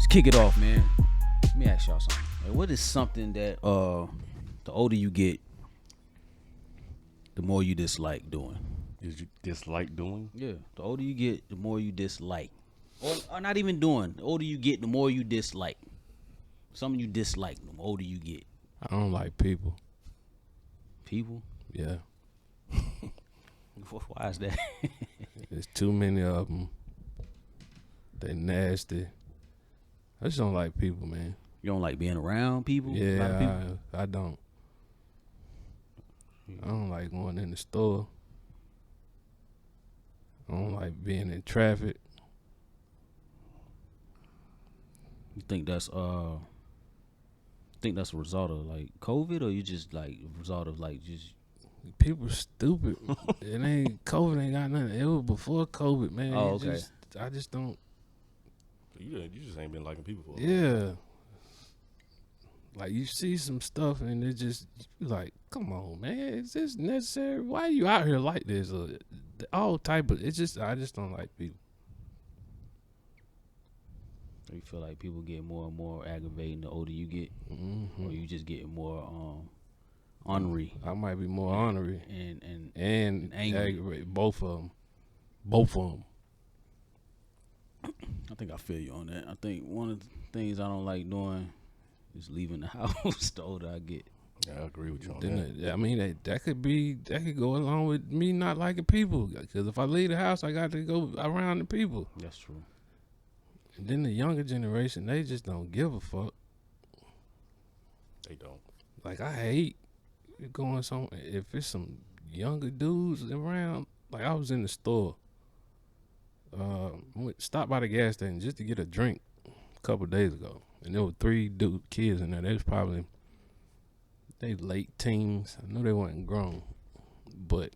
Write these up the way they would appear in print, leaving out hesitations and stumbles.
kick it off, man. Let me ask y'all something. Like, what is something that the older you get, the more you dislike doing? Did you dislike doing? Yeah, the older you get, the more you dislike. Or not even doing. The older you get, the more you dislike. Something you dislike, the older you get. I don't like people. People? Yeah. Why is that? There's too many of them. They nasty. I just don't like people, man. You don't like being around people? Yeah, A lot of people? I don't. I don't like going in the store. I don't like being in traffic. You think that's a result of like COVID, or you just like a result of like just People stupid. It ain't COVID ain't got nothing. It was before COVID, man. Oh, okay. I just don't. You just ain't been liking people for a while. Yeah. Like you see some stuff and it just you like, come on, man, is this necessary? Why are you out here like this? All type of. It's just I just don't like people. you feel like people get more and more aggravating the older you get, or you just getting more ornery I might be more ornery and angry. angry. Both of them. I think I feel you on that. I think one of the things I don't like doing is leaving the house the older I get. Yeah, I agree with you on Then that. I mean that could go along with me not liking people. Because if I leave the house, I got to go around the people. That's true. And then the younger generation, they just don't give a fuck. They don't. Like I hate going somewhere if it's some younger dudes around. Like I was in the store, stopped by the gas station just to get a drink a couple of days ago, and there were 3 kids in there. They was probably late teens. I know they weren't grown, but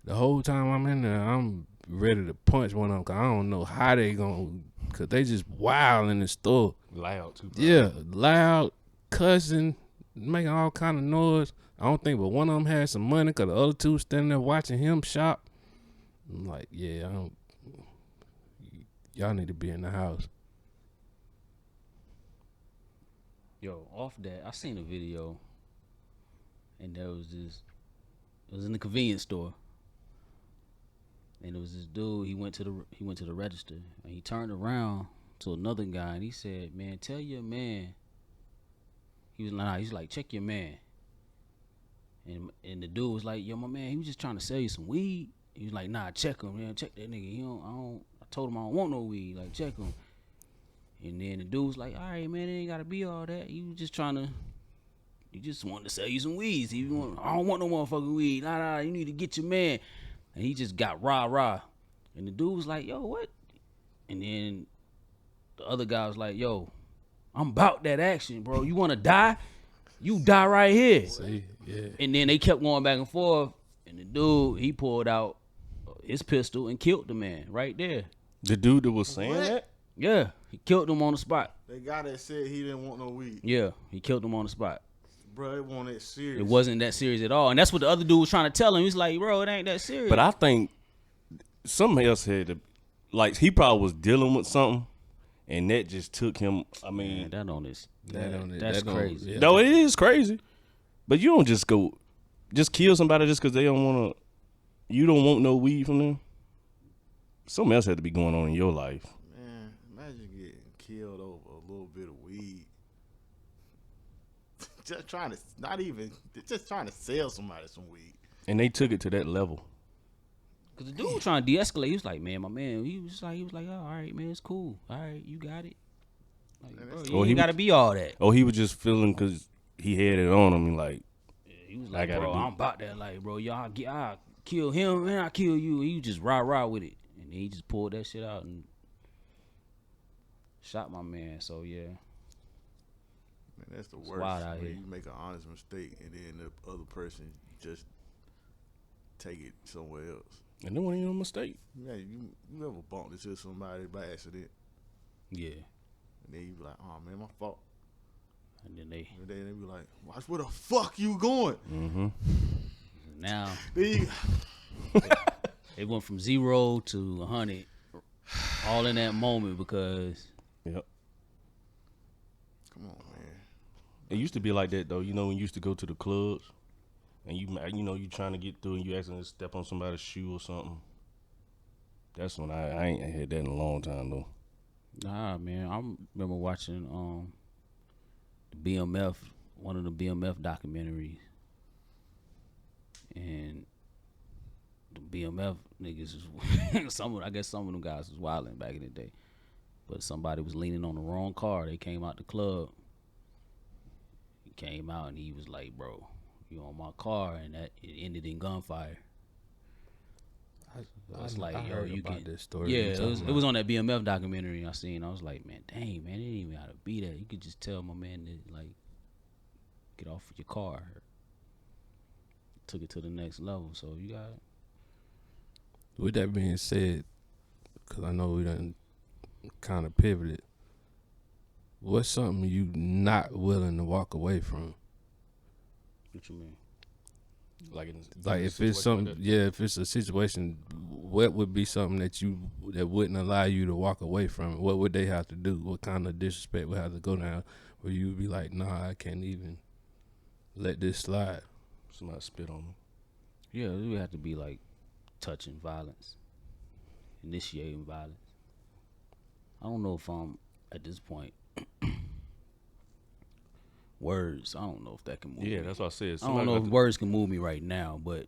the whole time I'm in there, I'm ready to punch one of them. Cause I don't know how they gonna, cause they just wild in the store. Loud too. Bro. Yeah, loud, cussing, making all kind of noise. I don't think, but one of them had some money because the other 2 standing there watching him shop. I'm like, yeah, y'all need to be in the house. Yo, off that, I seen a video, and there was this. It was in the convenience store, and it was this dude. He went to the register, and he turned around to another guy, and he said, "Man, tell your man." He was like, he's like, check your man. And the dude was like, yo, my man, he was just trying to sell you some weed. He was like, nah, check him, man, check that nigga. I told him I don't want no weed. Like, check him. And then the dude was like, all right, man, it ain't gotta be all that. He was just wanted to sell you some weeds. I don't want no motherfucking weed. Nah, you need to get your man. And he just got rah. And the dude was like, yo, what? And then the other guy was like, yo, I'm about that action, bro. You want to die? You die right here. See, yeah. And then they kept going back and forth. And the dude, he pulled out his pistol and killed the man right there. The dude that was saying What? that? Yeah, he killed him on the spot. They guy that said he didn't want no weed. Yeah, he killed him on the spot. Bro, it wasn't that serious. It wasn't that serious at all. And that's what the other dude was trying to tell him. He's like, bro, it ain't that serious. But I think something else had to, like, he probably was dealing with something, and that just took him. I mean, Man, that's crazy. Yeah. no, it is crazy. But you don't just kill somebody just because they don't want to. You don't want no weed from them. Something else had to be going on in your life. Man, imagine getting killed over a little bit of weed. just trying to sell somebody some weed. And they took it to that level. Cause the dude was trying to de-escalate. He was like, man, my man. He was like, oh, all right, man, it's cool. All right, you got it. Like, bro, you ain't gotta be all that. Oh, he was just feeling because he had it on him. And like, He was like, bro, I'm about that life, bro. Y'all I kill him and I kill you. And he just rah with it. And then he just pulled that shit out and shot my man. So, yeah. Man, that's the It's worst. wild out When here. you make an honest mistake and then the other person just take it somewhere else. and no one ain't no mistake. Yeah, you ever bumped into somebody by accident Yeah. and then you be like, oh man, my fault. And then they be like, watch where the fuck you going. Mm-hmm. now Then you, it went from 0 to 100 all in that moment because Yep. Come on, man. It used to be like that though. You know, when you used to go to the clubs and you trying to get through and you accidentally step on somebody's shoe or something. That's when I ain't had that in a long time though. Nah, man. I remember watching the BMF, one of the BMF documentaries, and the BMF niggas is I guess some of them guys was wilding back in the day, but somebody was leaning on the wrong car. They came out the club. He came out and he was like, "Bro, you on my car," and that it ended in gunfire. It's like, I yo, heard you about can. this story. Yeah, you it talking was about. on that BMF documentary I seen. I was like, man, dang, man, it didn't even gotta be that. You could just tell my man to like get off your car. Took it to the next level. So you got. With that being said, because I know we done kind of pivoted, what's something you not willing to walk away from? What you mean? Like If it's something, if it's a situation, what would be something that wouldn't allow you to walk away from it? What would they have to do? What kind of disrespect would have to go down where you would be like, nah, I can't even let this slide? Somebody spit on me. Yeah, it would have to be like touching violence, initiating violence. I don't know if I'm at this point. Words, I don't know if that can move me. Yeah, that's what I said. I don't know if words can move me right now, but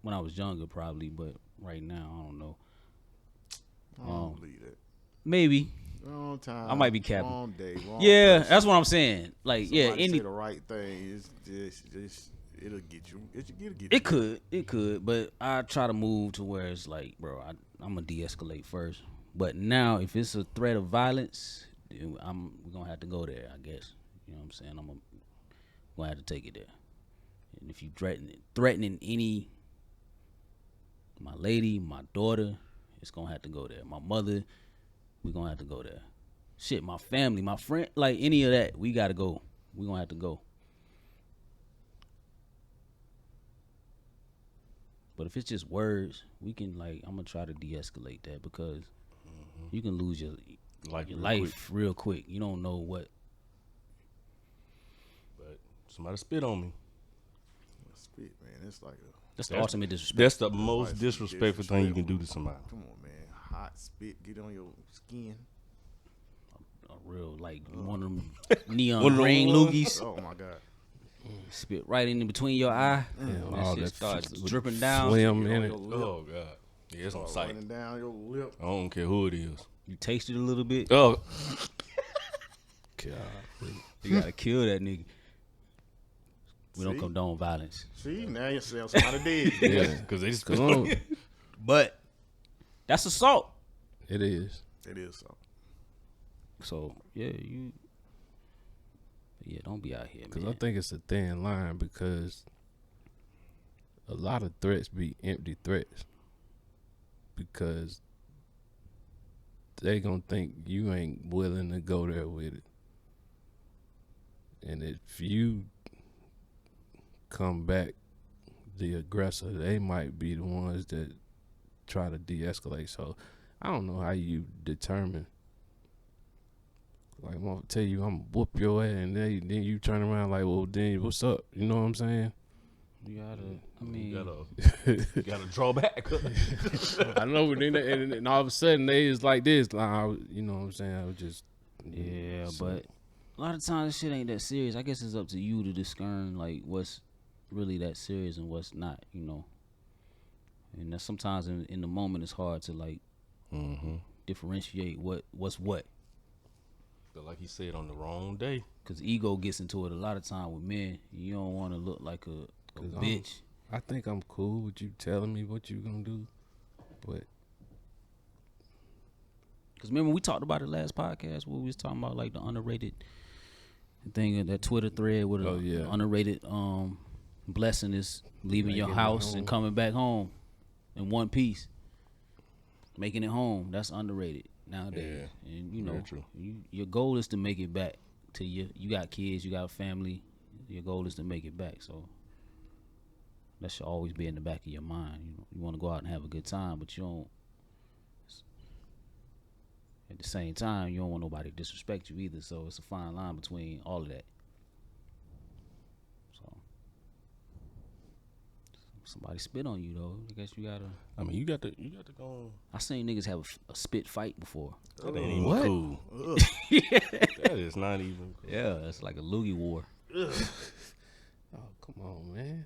when I was younger, probably. But right now, I don't know. I don't believe that. Maybe. Wrong time. I might be capping. Wrong day. Wrong Yeah, person. that's what I'm saying. Like, Somebody yeah, say the right thing. It's just it'll get you. It'll get you. it could, but I try to move to where it's like, bro, I'm gonna de-escalate first. But now, if it's a threat of violence, then we're gonna have to go there, I guess. You know what I'm saying? I'm gonna have to take it there. And if you threatening any, my lady, my daughter, it's gonna have to go there. My mother, we're gonna have to go there. Shit, my family, my friend, like any of that, we gotta go. We're gonna have to go. But if it's just words, we can I'm gonna try to de-escalate that because you can lose your life real quick. You don't know what. But somebody spit on me. Spit, man. It's like That's the ultimate disrespect. That's the most disrespectful thing you can do to somebody. come on, man. Hot spit get on your skin. A real one of them neon green loogies. Oh my God. Spit right in between your eye. Yeah, That all shit that starts with dripping down. Phlegm in it. Oh God. Yeah, it's on sight. Running down your lip. I don't care who it is. You taste it a little bit. Oh, God. You gotta kill that nigga. We don't See? condone violence. See, now you say somebody dead. Yeah, because they just come on. But that's assault. It is. It is so. So don't be out here, Because man. I think it's a thin line because a lot of threats be empty threats because they gonna think you ain't willing to go there with it. And if you come back the aggressor, they might be the ones that try to de-escalate. So I don't know how you determine. Like, I'm gonna tell you, I'm gonna whoop your ass, and then you turn around like, well, then what's up? You know what I'm saying? You gotta, you gotta draw back. I know, but then and all of a sudden they is like this. Like, you know what I'm saying? I was just, yeah, so- but a lot of times shit ain't that serious. I guess it's up to you to discern what's really that serious and what's not, And that sometimes in the moment it's hard to differentiate what's what. But like he said, on the wrong day. Cause ego gets into it a lot of time with men. You don't want to look like a bitch. I think I'm cool with you telling me what you gonna do, but Cause remember we talked about it last podcast where we was talking about the underrated thing, that Twitter thread with an underrated blessing is leaving Making your it house home. and coming back home in one piece. Making it home, that's underrated nowadays. Yeah, And very true. your goal is to make it back to you got kids, you got a family. Your goal is to make it back. So that should always be in the back of your mind. You want to go out and have a good time, but you don't. at the same time, you don't want nobody to disrespect you either. So it's a fine line between all of that. So somebody spit on you though. I guess you gotta. I mean, you got to go. I seen niggas have a spit fight before. That ain't even What? cool. That is not even cool. Yeah, it's like a loogie war. Oh, come on, man.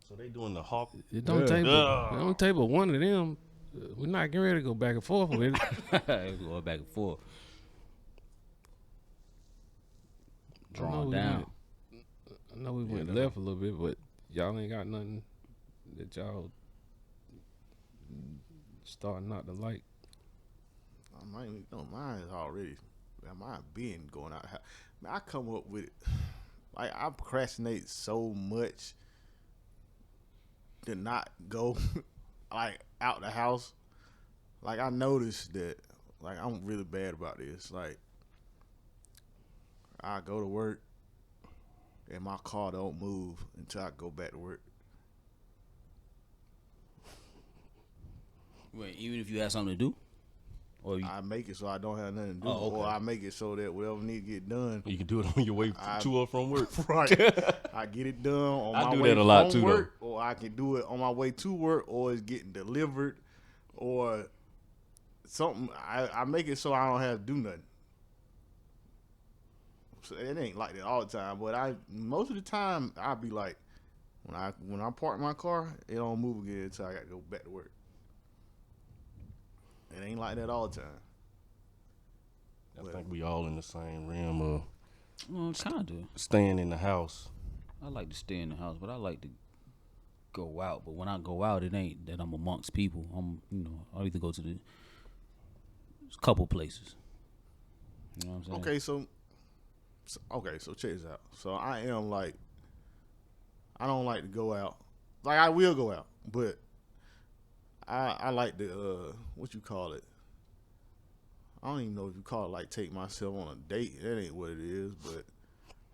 So they doing the hawk. It don't take but one of them. We're not getting ready to go back and forth with it. Going back and forth. I know Drawn we down. I know we went left a little bit, but y'all ain't got nothing that y'all starting not to like. Mine is already. Mine been going out. Man, I come up with it. Like I procrastinate so much to not go like out the house. Like I noticed that. Like I'm really bad about this. Like I go to work and my car don't move until I go back to work. Wait, even if you have something to do, or you, I make it so I don't have nothing to do, Oh, okay. or I make it so that whatever need to get done. You can do it on your way to or from work. Right. I get it done on I my do way that a lot from too, work, or I can do it on my way to work, or it's getting delivered, or something. I make it so I don't have to do nothing. So it ain't like that all the time, but most of the time I be like, when I park my car, it don't move again until I got to go back to work. It ain't like that all the time. I think we all in the same realm of kind of. staying in the house. I like to stay in the house, but I like to go out. But when I go out, it ain't that I'm amongst people. I'll either go to the couple places. You know what I'm saying? Okay, so check this out. So I am like, I don't like to go out. Like I will go out, but I like to what you call it? I don't even know if you call it like take myself on a date. That ain't what it is, but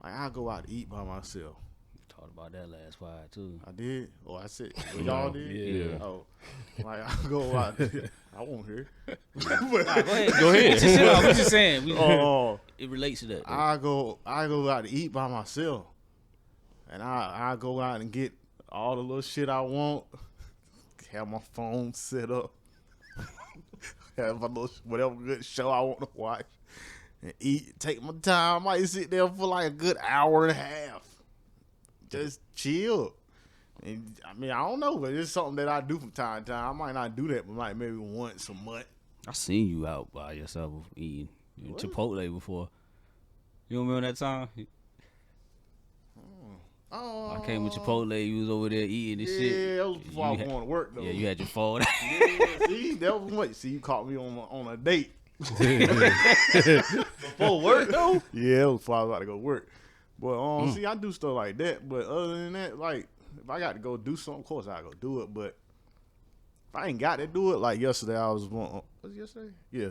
like I go out to eat by myself. Talked about that last pod too. I did, or I said, y'all did. Yeah. Oh, like I go out. I won't hear. Go ahead. What you saying? It relates to that. Though. I go out to eat by myself, and I go out and get all the little shit I want. Have my phone set up. Have my little whatever good show I want to watch, and eat. Take my time. I might sit there for like a good hour and a half, just chill. And I mean, I don't know, but it's something that I do from time to time. I might not do that, but like maybe once a month. I seen you out by yourself eating Chipotle before. You don't remember that time? Oh, I came with Chipotle. You was over there eating and shit. Yeah, that was before I was going to work though. Yeah, you had your phone. Yeah, see, that was what. See, you caught me on a date. Before work though? Yeah, it was before I was about to go work. But see, I do stuff like that. But other than that, like if I got to go do something, of course I go do it. But if I ain't got to do it, like yesterday, I was going. Was it yesterday? Yeah.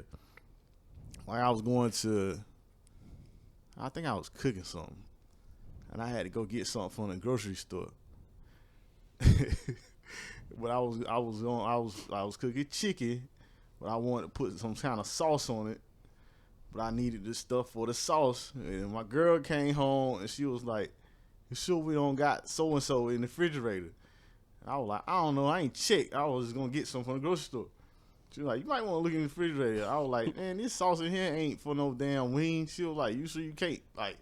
Like I was going to. I think I was cooking something, and I had to go get something from the grocery store. But I was cooking chicken, but I wanted to put some kind of sauce on it. But I needed this stuff for the sauce. And my girl came home and she was like, "You sure we don't got so and so in the refrigerator?" And I was like, "I don't know. I ain't checked. I was just gonna get some from the grocery store." She was like, "You might want to look in the refrigerator." I was like, "Man, this sauce in here ain't for no damn wings." She was like, "You sure you can't like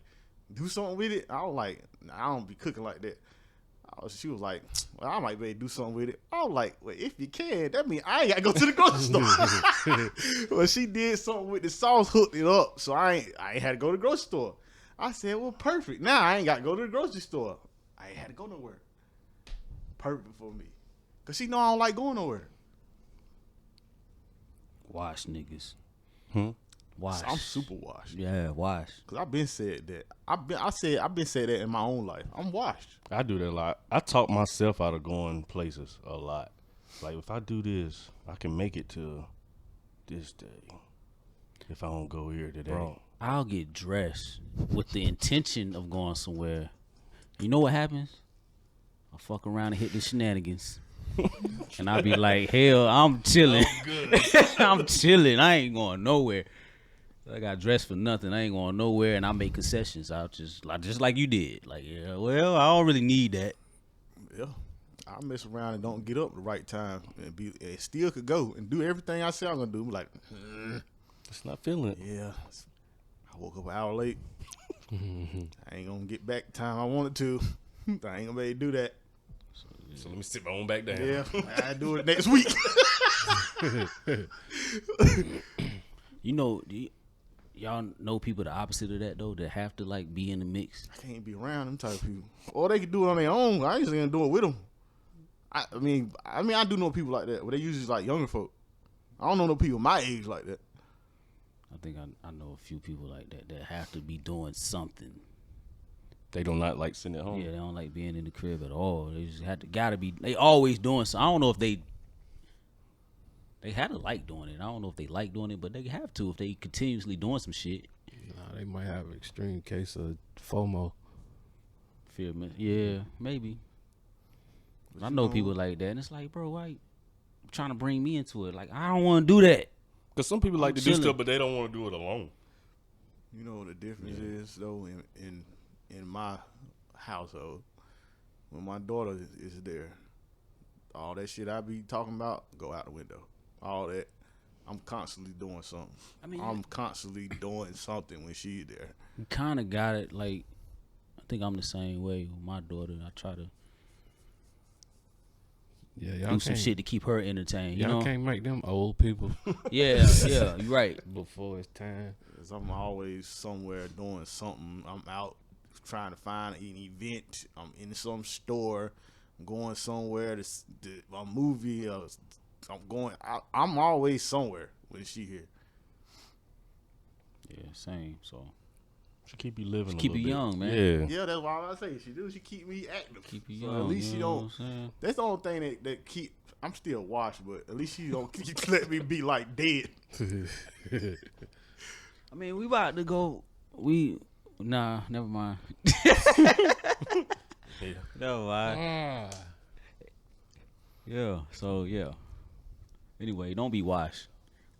do something with it?" I was like, "Nah, I don't be cooking like that." She was like, "Well, I might be able to do something with it." I was like, "Well, if you can, that means I ain't got to go to the grocery store." Well, she did something with the sauce, hooked it up, so I ain't had to go to the grocery store. I said, "Well, perfect. Now I ain't got to go to the grocery store. I ain't had to go nowhere. Perfect for me." Because she know I don't like going nowhere. Wash niggas. Wash. I'm super washed. Yeah, wash. Cause I've been said that. I've been said that in my own life. I'm washed. I do that a lot. I talk myself out of going places a lot. Like if I do this, I can make it to this day. If I don't go here today, Bro, I'll get dressed with the intention of going somewhere. You know what happens? I fuck around and hit the shenanigans. And I be like, hell, I'm chilling. I'm chilling. I ain't going nowhere. I got dressed for nothing. I ain't going nowhere, and I make concessions. I'll just like you did. Like, yeah, well, I don't really need that. Yeah. I mess around and don't get up at the right time and still could go and do everything I say I'm gonna do. Like, It's not feeling it. yeah. I woke up an hour late. I ain't gonna get back the time I wanted to. I ain't gonna be able to do that. So let me sit my own back down. Yeah, I do it next week. You know, y'all know people the opposite of that though, that have to like be in the mix. I can't be around them type of people. Or they can do it on their own. I ain't just gonna do it with them. I mean, I do know people like that, but they usually like younger folk. I don't know no people my age like that. I think I know a few people like that have to be doing something. They do not like sitting at home. Yeah, they don't like being in the crib at all. They just gotta be. They always doing something. I don't know if they had to like doing it. I don't know if they like doing it, but they have to if they continuously doing some shit. Nah, they might have an extreme case of FOMO. Fear, yeah, maybe. I know people like that, and it's like, bro, why you trying to bring me into it? Like, I don't want to do that. Because some people like I'm to chilling. do stuff, but they don't want to do it alone. You know what the difference is though in my household when my daughter is there, all that shit I be talking about go out the window. All that, I'm constantly doing something. I mean, I'm constantly doing something when she's there. you kind of got it. Like, I think I'm the same way with my daughter. I try to Yeah, y'all do some can't- shit to keep her entertained. You Y'all know? can't make them old people Yeah, you're right. before it's time. 'Cause I'm always somewhere doing something. I'm out trying to find an event. I'm in some store. I'm going somewhere to a movie. I'm going. I'm always somewhere when she here. Yeah, same. So She keep you living. keep a you little young, bit. man. Yeah. Yeah, that's why I say she do. She keep me active. Keep you So young. at least she you know don't. what I'm saying? That's the only thing that keep. I'm still washed, but at least she don't keep let me be like dead. I mean, we about to go. Nah, never mind. Yeah. Never mind. Yeah. So yeah. Anyway, don't be washed,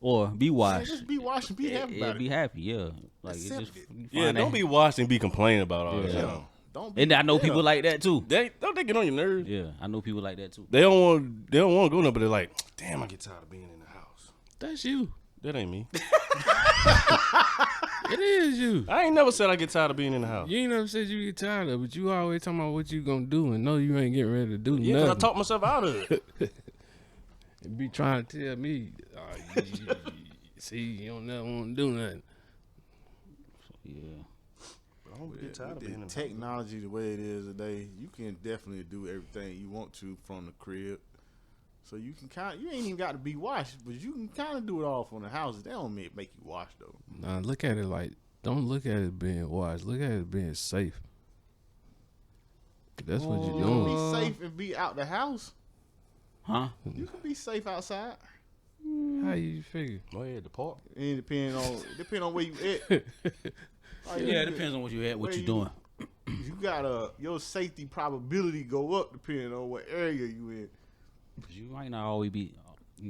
or be Man, washed. just be washed and be happy about Be it. happy. Yeah. Like it's Accept just it. you Yeah, find don't that- be watched and be complaining about all Yeah. that. Yeah. Don't be. And I know yeah. people like that too. Don't they get on your nerves? Yeah, I know people like that too. They don't want to go there, but they're like, damn, I get tired of being in the house. That's you. That ain't me. It is you. I ain't never said I get tired of being in the house. You ain't never said you get tired of it, but you always talking about what you gonna do and know you ain't getting ready to do Yeah, because I nothing. talked myself out of it. And be trying to tell me, see, you don't never want to do nothing. Yeah. I don't get tired of With being in the the house. technology the way it is today, you can definitely do everything you want to from the crib. So you can you ain't even got to be washed, but you can kind of do it all from the house. They don't make you wash though. Nah, look at it like, don't look at it being wise. Look at it being safe. That's what you're You can doing. be safe and be out the house. Huh? You can be safe outside. How you figure? Oh yeah, the park. It depends on where you at. Like, Yeah, it depends on what you at, what where you doing. You got your safety probability go up depending on what area you in. 'Cause you might not always be,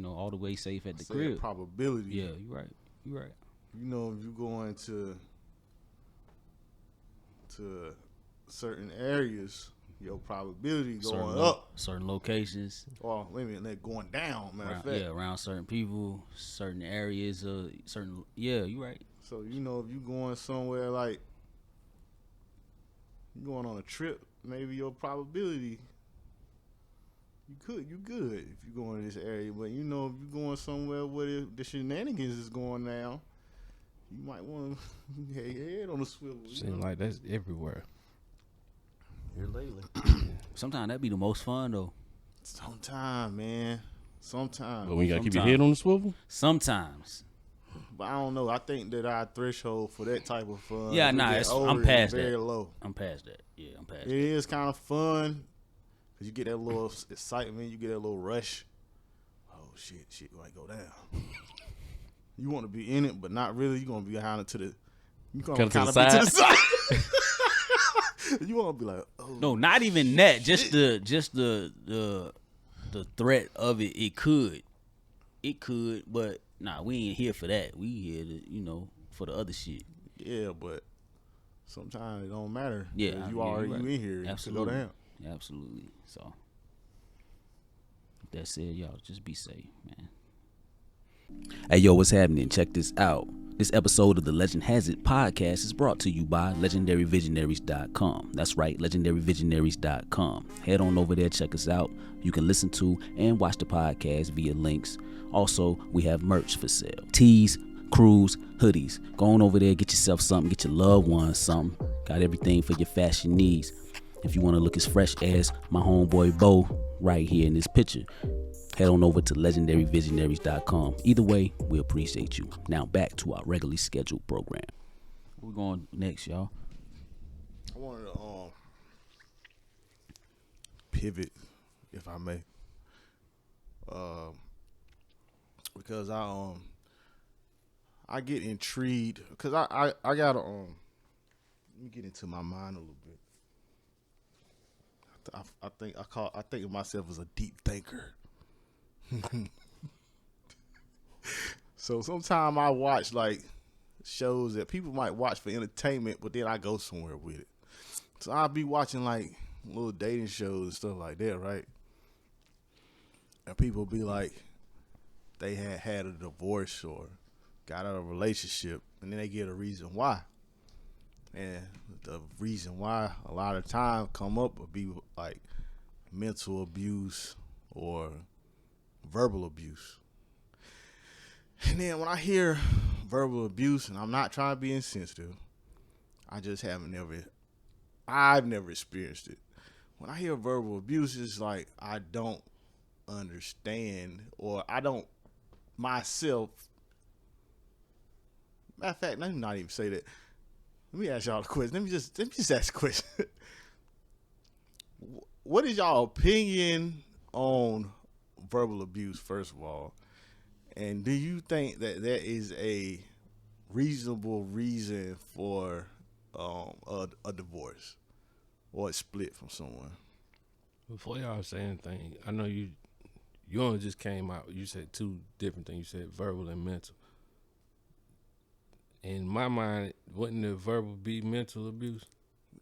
all the way safe at the Say crib. probability. Yeah, you right. You right. You know, if you go into certain areas, your probability going up. Certain locations. Or wait a minute, they're going down. Matter of Around, fact. around certain people, certain areas, certain. Yeah, you right. So you know, if you going somewhere like you going on a trip, maybe your probability you good if you go in this area. But you know, if you going somewhere where the shenanigans is going down, you might want to have your head on the swivel. You Seems know? like that's everywhere. Here lately. Sometimes that be the most fun though. Sometime, man. Sometime. But we gotta keep your Sometime. head on the swivel. Sometimes. But I don't know. I think that our threshold for that type of fun. Yeah, as we nah, get it's- older, I'm is past very that. low. I'm past that. Yeah, I'm past It that. is kind of fun because you get that little excitement. You get that little rush. Oh shit might go down. You want to be in it, but not really. You gonna be behind it to the. You gonna Kinda to the kind of be to the side. You want to be like, oh No, not even that. Just the the threat of it could, but nah, we ain't here for that. We here to, for the other shit. Yeah, but sometimes it don't matter. Yeah, 'Cause you right. you in here. Absolutely. You can go down. Absolutely. So that said, y'all just be safe, man. Hey, yo, what's happening? Check this out. This episode of the Legend Has It podcast is brought to you by legendaryvisionaries.com. That's right, legendaryvisionaries.com. Head on over there, check us out. You can listen to and watch the podcast via links. Also, we have merch for sale. Tees, crews, hoodies. Go on over there, get yourself something, get your loved ones something. Got everything for your fashion needs. If you want to look as fresh as my homeboy Bo right here in this picture, head on over to legendaryvisionaries.com. Either way, we appreciate you. Now back to our regularly scheduled program. We're going next, y'all. I wanted to pivot, if I may, because I get intrigued because I gotta let me get into my mind a little bit. I think of myself as a deep thinker. So sometimes I watch like shows that people might watch for entertainment, but then I go somewhere with it. So I'll be watching like little dating shows and stuff like that, right? And people be like, they had a divorce or got out of a relationship, and then they get a reason why. And the reason why a lot of time come up would be like mental abuse or verbal abuse. And then when I hear verbal abuse, and I'm not trying to be insensitive, I've never experienced it. When I hear verbal abuse, it's like I don't understand, or I don't myself. Matter of fact, let me not even say that. Let me ask y'all a question. Let me just ask a question. What is y'all opinion on verbal abuse, first of all? And do you think that there is a reasonable reason for a divorce or a split from someone? Before y'all say anything, I know you only just came out. You said two different things. You said verbal and mental. In my mind, wouldn't the verbal be mental abuse?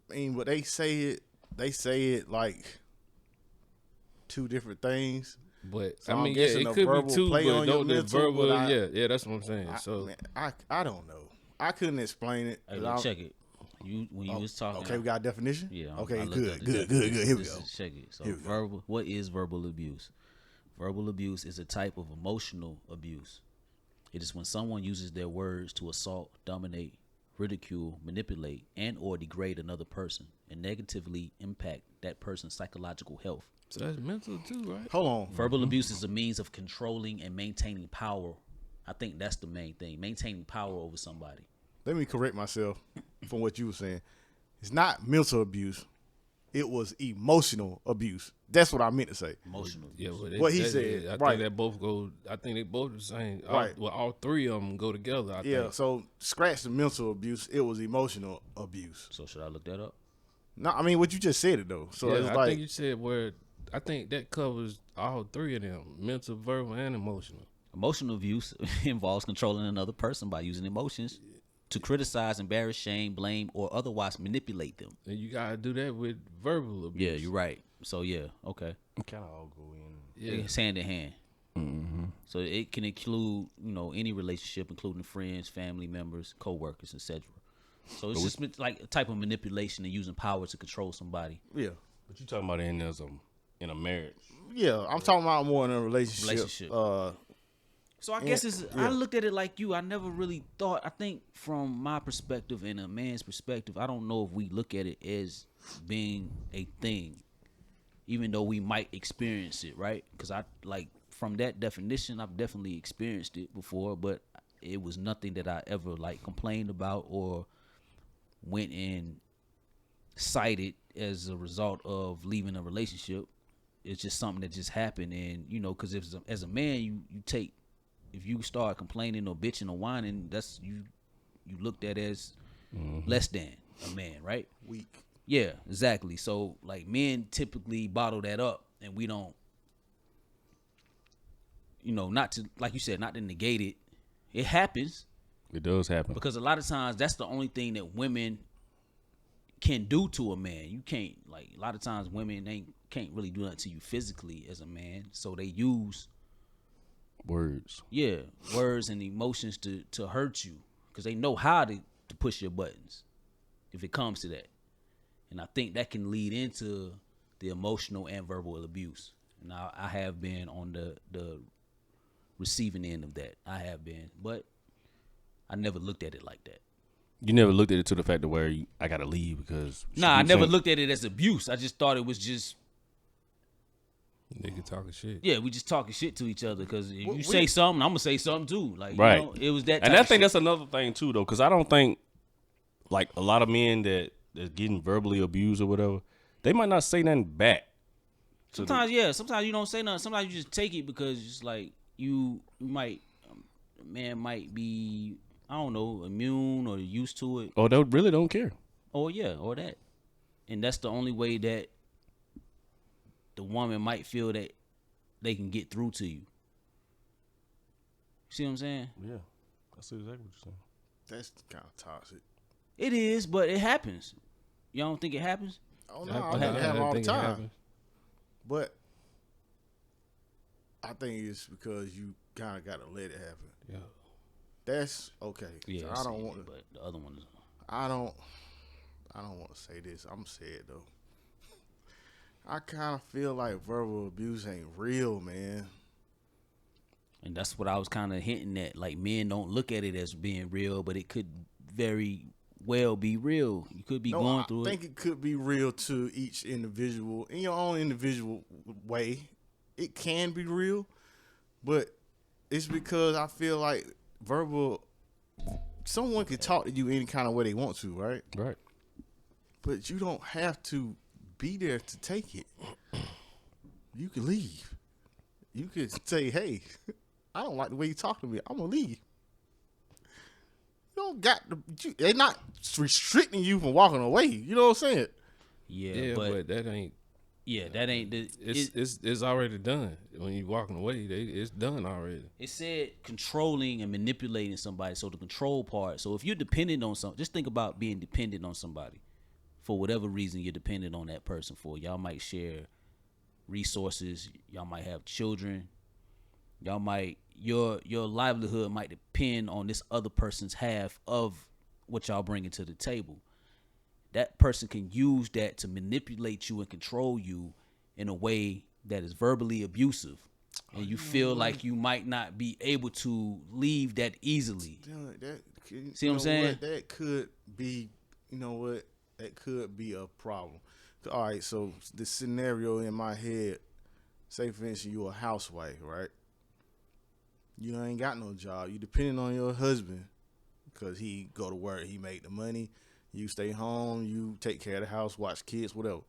I mean, but they say it like two different things. But So I I'm mean, yeah, guessing it a could be verbal two, play but on your don't the mental, verbal, but yeah, that's what I'm saying. I don't know. I couldn't explain it. Hey, look, check it. You was talking. Okay, we got a definition. Yeah. Okay, I looked good. up the Here definition. we go. Check it. So Here we go. verbal. What is verbal abuse? Verbal abuse is a type of emotional abuse. It is when someone uses their words to assault, dominate, ridicule, manipulate, and or degrade another person and negatively impact that person's psychological health. So that's mental too, right? Hold on. Verbal abuse is a means of controlling and maintaining power. I think that's the main thing, maintaining power over somebody. Let me correct myself from what you were saying. It's not mental abuse. It was emotional abuse. That's what I meant to say. Emotional Yeah, abuse. well, What he said, I right. think that both go. I think they both the same. Right. All three of them go together. I Yeah, think. so scratch the mental abuse. It was emotional abuse. So should I look that up? No, I mean, what you just said it, though. So Yeah, it's I like, think you said where. I think that covers all three of them: mental, verbal, and emotional. Emotional abuse involves controlling another person by using emotions to criticize, embarrass, shame, blame, or otherwise manipulate them. And you gotta do that with verbal abuse. Yeah, you're right. So yeah, okay. Kind of all go in. Yeah. It's hand in hand. Mm-hmm. So it can include, any relationship, including friends, family members, co-workers, etc. So it's just like a type of manipulation and using power to control somebody. yeah. But you talking about in a marriage? Yeah, I'm talking about more in a relationship. So I guess I looked at it like you. I never really thought. I think from my perspective and a man's perspective, I don't know if we look at it as being a thing, even though we might experience it, right? Because from that definition, I've definitely experienced it before, but it was nothing that I ever complained about or went and cited as a result of leaving a relationship. It's just something that just happened, and because as a man, you take. If you start complaining or bitching or whining, that's you looked at as less than a man, right? Weak. Yeah, exactly. So men typically bottle that up, and we don't not to, like you said, not to negate it. It happens It does happen. because a lot of times that's the only thing that women can do to a man. You can't, like, a lot of times women can't really do nothing to you physically as a man, so they use Words. words and emotions to hurt you because they know how to push your buttons if it comes to that. And I think that can lead into the emotional and verbal abuse. And I have been on the receiving end of that. I have been, but I never looked at it like that. You never looked at it to the fact of where I gotta leave because. Nah, I never looked at it as abuse. I just thought it was just, Nigga talking shit. yeah, we just talking shit to each other because if you say something, I'm gonna say something too. Like, Right. it was that. Type And I of think shit. that's another thing too, though, because I don't think like a lot of men that's getting verbally abused or whatever, they might not say nothing back. Sometimes, sometimes you don't say nothing. Sometimes you just take it because it's like you might, a man might be, I don't know, immune or used to it. Or they really don't care. Or that. And that's the only way that the woman might feel that they can get through to you. See what I'm saying? Yeah, that's exactly what you're saying. That's kind of toxic. It is, but it happens. Y'all don't think it happens? Oh no, I think it happens all the think it time. happens. But I think it's because you kind of got to let it happen. Yeah. That's okay. Yeah, So I don't want to. but the other one is. I don't want to say this. I'm say it though. I kind of feel like verbal abuse ain't real, man. And that's what I was kind of hinting at. Like, men don't look at it as being real, but it could very well be real. You could be going through I think it could be real to each individual in your own individual way. It can be real, but it's because I feel like someone can talk to you any kind of way they want to, right? Right. But you don't have to be there to take it. You can leave. You can say, hey, I don't like the way you talk to me. I'm going to leave. You don't got to, they're not restricting you from walking away. You know what I'm saying? Yeah, but that ain't. Yeah, that ain't the. It's already done. When you walking away, it's done already. It said controlling and manipulating somebody. So the control part. So if you're dependent on something, just think about being dependent on somebody. For whatever reason you're dependent on that person for. Y'all might share resources. Y'all might have children. Y'all might your livelihood might depend on this other person's half of what y'all bringing to the table. That person can use that to manipulate you and control you in a way that is verbally abusive. And you feel like you might not be able to leave that easily. See what I'm saying? That could be, that could be a problem. All right, so the scenario in my head, say for instance, you're a housewife, right? You ain't got no job. You depending on your husband because he go to work, he make the money. You stay home, you take care of the house, watch kids, whatever.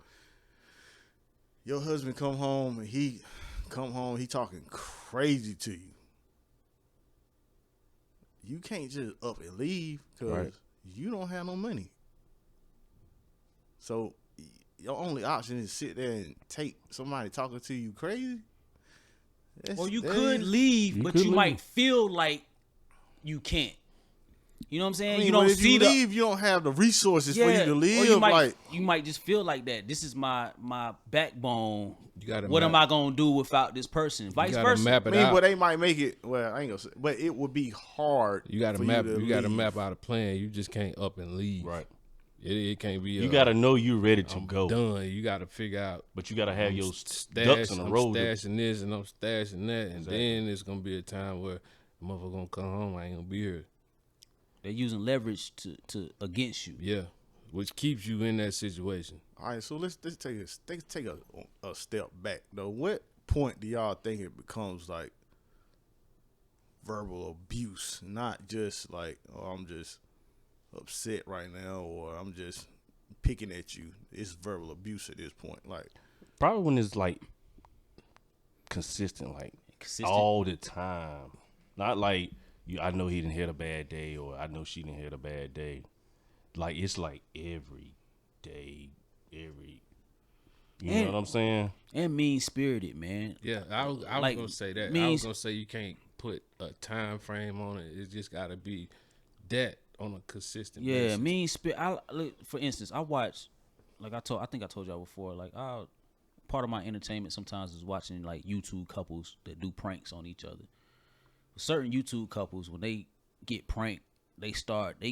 Your husband come home and he talking crazy to you. You can't just up and leave because you don't have no money. So your only option is sit there and take somebody talking to you crazy. Or you could leave, but you might feel like you can't. You know what I'm saying? I mean, you don't if see you leave, you don't have the resources for you to live. Or you might just feel like that. This is my backbone. What am I gonna do without this person? Vice versa. Map it out. But they might make it. Well, I ain't gonna say, but it would be hard. You got to map. You got to map out a plan. You just can't up and leave. Right. It can't be. You got to know you're ready to go. Done. You got to figure out. But you got to have your ducks in a row. I'm stashing this and I'm stashing that, and then it's gonna be a time where the motherfucker gonna come home. I ain't gonna be here. They're using leverage to against you. Yeah, which keeps you in that situation. All right, so let's take a step back though. What point do y'all think it becomes like verbal abuse? Not just like, oh, I'm just upset right now, or I'm just picking at you. It's verbal abuse at this point. Like, probably when it's like consistent, all the time. Not like I know he didn't had a bad day, or I know she didn't had a bad day. Like, it's like every day, You know what I'm saying? And mean spirited, man. Yeah, I was Like, gonna say that. I means- was gonna say you can't put a time frame on it. It just gotta be that on a consistent Yeah, basis. mean spirit. For instance, I watch, like I think I told y'all before, like part of my entertainment sometimes is watching like YouTube couples that do pranks on each other. Certain YouTube couples, when they get pranked, they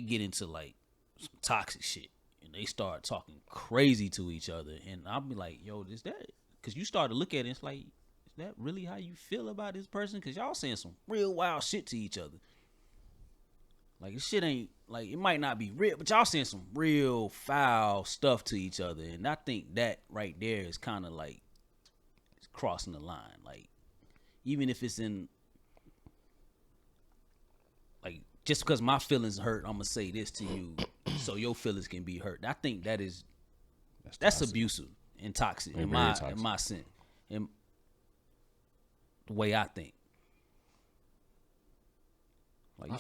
get into like some toxic shit, and they start talking crazy to each other. And I'll be like, yo, is that? Because you start to look at it, it's like, is that really how you feel about this person? Because y'all saying some real wild shit to each other. Like, this shit ain't, like, it might not be real, but y'all saying some real foul stuff to each other. And I think that right there is kind of like crossing the line. Like, even if it's in, like, just because my feelings hurt, I'm going to say this to you so your feelings can be hurt. I think that's abusive and toxic in my sense, in the way I think. Like,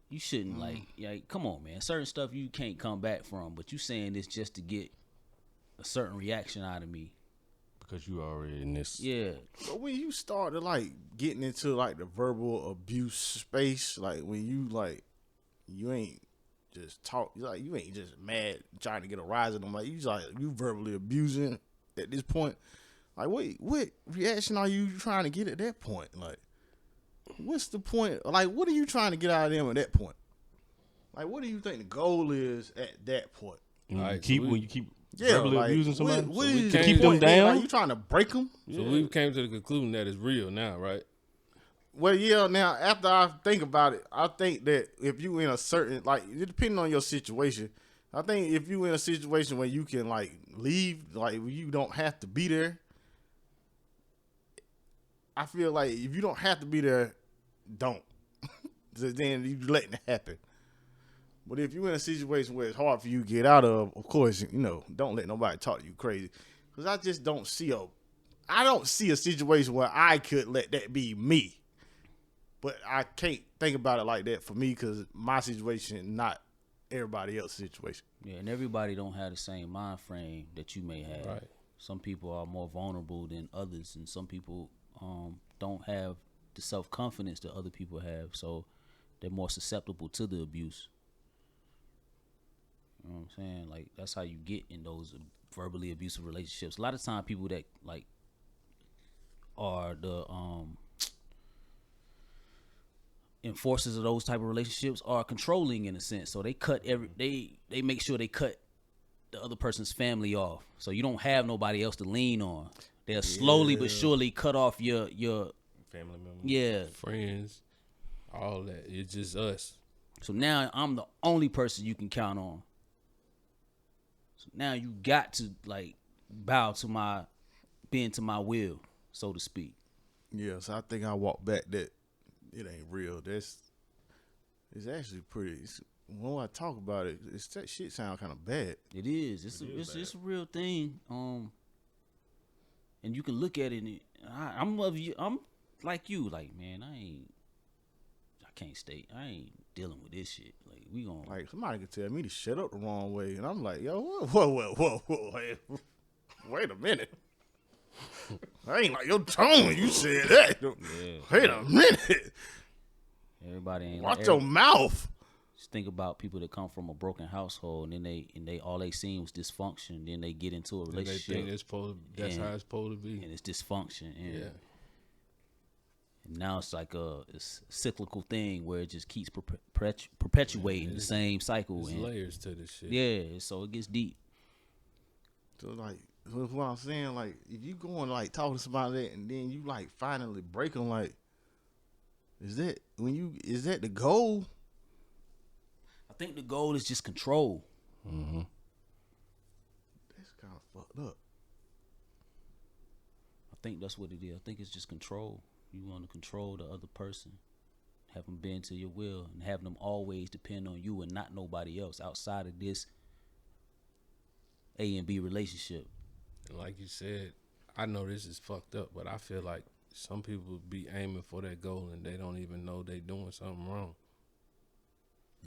you shouldn't, like, come on, man. Certain stuff you can't come back from, but you saying this just to get a certain reaction out of me. Because you already in this. Yeah. But when you started like getting into like the verbal abuse space, like when you like, you ain't just talk, like you ain't just mad trying to get a rise in them. Like you verbally abusing at this point. Like what reaction are you trying to get at that point? Like, what's the point? Like, what are you trying to get out of them at that point? Like, what do you think the goal is at that point? When you keep Yeah, verbally like, abusing somebody, what so is we the can keep them point? down. Like, you trying to break them? So we came to the conclusion that it's real now, right? Well, yeah. Now, after I think about it, I think that if you in a certain, like, depending on your situation, I think if you in a situation where you can like leave, like you don't have to be there. I feel like if you don't have to be there, don't. So then you letting it happen. But if you're in a situation where it's hard for you to get out of course, you know, don't let nobody talk to you crazy. Because I just don't see a situation where I could let that be me. But I can't think about it like that for me because my situation, not everybody else's situation. Yeah, and everybody don't have the same mind frame that you may have. Right. Some people are more vulnerable than others, and some people don't have the self-confidence that other people have, so they're more susceptible to the abuse. You know what I'm saying? Like, that's how you get in those verbally abusive relationships. A lot of time people that like are the enforcers of those type of relationships are controlling in a sense. So they cut they make sure they cut the other person's family off. So you don't have nobody else to lean on. They'll slowly but surely cut off your Family members. yeah. Friends, all that. It's just us. So now I'm the only person you can count on. So now you got to like bow to bend to my will, so to speak. Yeah, so I think I walk back that it ain't real. It's actually pretty. When I talk about it, that shit sound kind of bad. It is. It's a real thing. And you can look at it. And I'm like you. Like, man, I can't stay. I ain't dealing with this shit. Like, we gonna Like, somebody could tell me to shut up the wrong way, and I'm like, yo, whoa, wait a minute. I ain't like your tone when you said that. yeah. Wait a minute. Everybody ain't Watch like your mouth. Just think about people that come from a broken household, and they all they seen was dysfunction. Then they get into a And they relationship, think that's how it's supposed to be. and it's dysfunction. And, Yeah. and now it's like a cyclical thing where it just keeps perpetuating the same cycle. There's And layers to this shit. yeah, so it gets deep. So like, that's what I'm saying. Like, if you going like talking to somebody that, and then you like finally break them, like, is that the goal? I think the goal is just control. Mm-hmm. That's kind of fucked up. I think that's what it is. I think it's just control. You want to control the other person, have them bend to your will, and have them always depend on you and not nobody else outside of this A and B relationship. And like you said, I know this is fucked up, but I feel like some people be aiming for that goal and they don't even know they doing something wrong.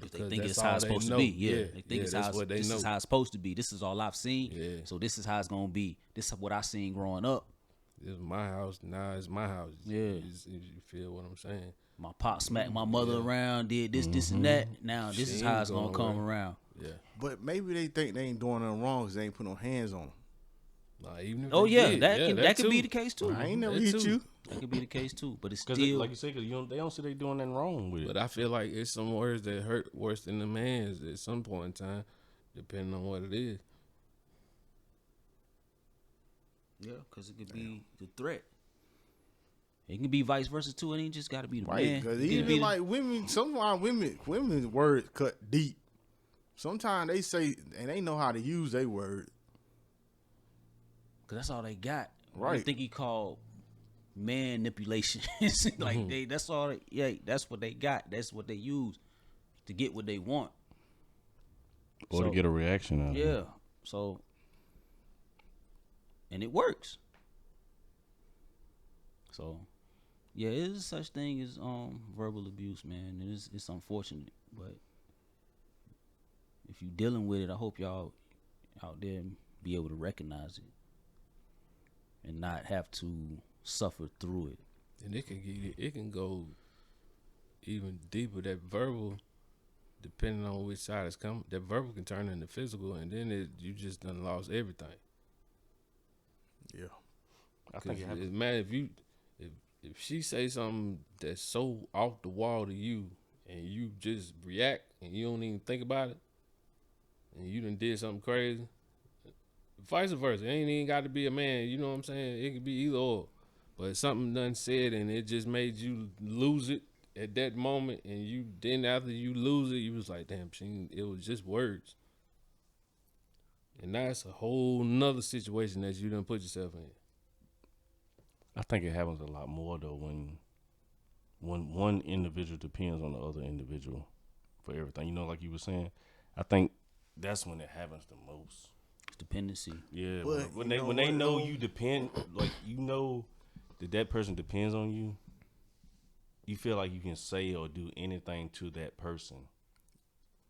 Because they Because think that's it's how all it's they supposed know. to be. Yeah, Yeah, they think yeah, it's that's how what they this know. is how it's supposed to be. This is all I've seen. Yeah. So this is how it's gonna be. This is what I seen growing up. This is my house. Now it's my house. Yeah. You feel what I'm saying? My pop smacked my mother around, did this, this, and that. Now this She is how ain't it's gonna going come nowhere. around. Yeah. But maybe they think they ain't doing nothing wrong because they ain't put no hands on them. Nah, even if Oh they yeah, did, that could be too. the case too. I ain't never That hit too. you. That could be the case too. But it's Because still like you say, cause they don't see they doing nothing wrong with it. But I feel like it's some words that hurt worse than them hands at some point in time, depending on what it is. yeah, because it could be the threat. It can be vice versa too. It ain't just got to be the Right, man. because It could even be like women, sometimes women's words cut deep. Sometimes they say, and they know how to use their word. because that's all they got. I Right. think he called manipulation. Like that's all. That's what they got. That's what they use to get what they want. Or to So- get a reaction out of it. Yeah. So, and it works. So, yeah, it is such thing as verbal abuse, man. And it's unfortunate, but if you dealing with it, I hope y'all out there be able to recognize it and not have to suffer through it. And it can go even deeper. That verbal, depending on which side it's coming, that verbal can turn into physical, and then you just done lost everything. Yeah. I think it happens. Man, if she say something that's so off the wall to you, and you just react and you don't even think about it, and you done did something crazy, vice versa. It ain't even got to be a man. You know what I'm saying? It could be either or. But something done said and it just made you lose it at that moment, and you then after you lose it, you was like, damn, it was just words. And that's a whole nother situation that you done put yourself in. I think it happens a lot more though when one individual depends on the other individual for everything. You know, like you were saying, I think that's when it happens the most. It's dependency. Yeah, But when you they know when they what, know though? you depend, like you know that person depends on you, you feel like you can say or do anything to that person.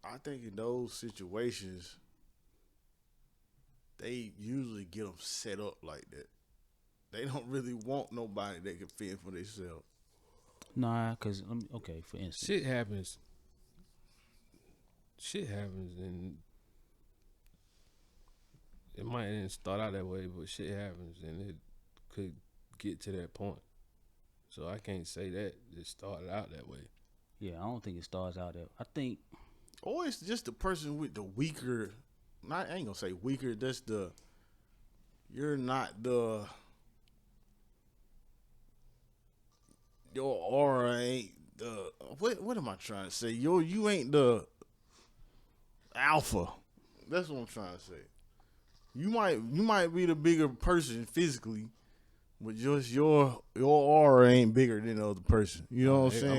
I think in those situations, they usually get them set up like that. They don't really want nobody that can fend for themselves. Nah, because okay, for instance, Shit happens. And it might didn't start out that way, but shit happens, and it could get to that point. So I can't say that it started out that way. yeah, I don't think it starts out there. I think Or it's just the person with the weaker, I ain't gonna say weaker, that's you're not your aura ain't the, what am I trying to say? You ain't the alpha. That's what I'm trying to say. You might be the bigger person physically, but just your aura ain't bigger than the other person. You know what I'm saying? I'm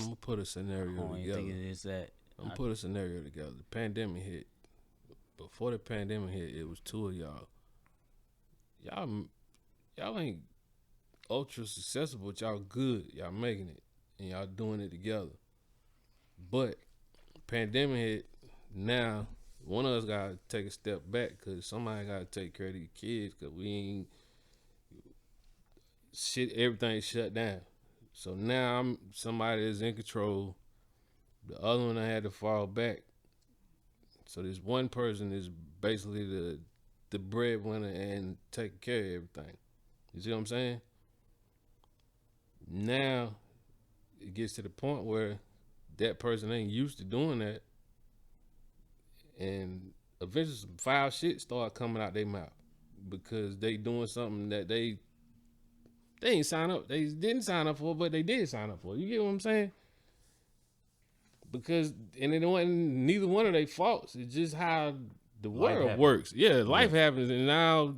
gonna put a I scenario don't even together. think it is that. I'm gonna put a scenario together. The pandemic hit. Before the pandemic hit, it was two of y'all. Y'all ain't ultra successful, but y'all good. Y'all making it, and y'all doing it together. But pandemic hit. Now one of us gotta take a step back because somebody gotta take care of these kids because we ain't shit. Everything shut down. So now I'm somebody that's in control. The other one I had to fall back. So this one person is basically the breadwinner and taking care of everything. You see what I'm saying? Now it gets to the point where that person ain't used to doing that, and eventually some foul shit start coming out their mouth because they doing something that they ain't sign up. They didn't sign up for, but they did sign up for. You get what I'm saying? Because and it wasn't neither one of their faults. It's just how the world happens. works. Yeah, life happens, and now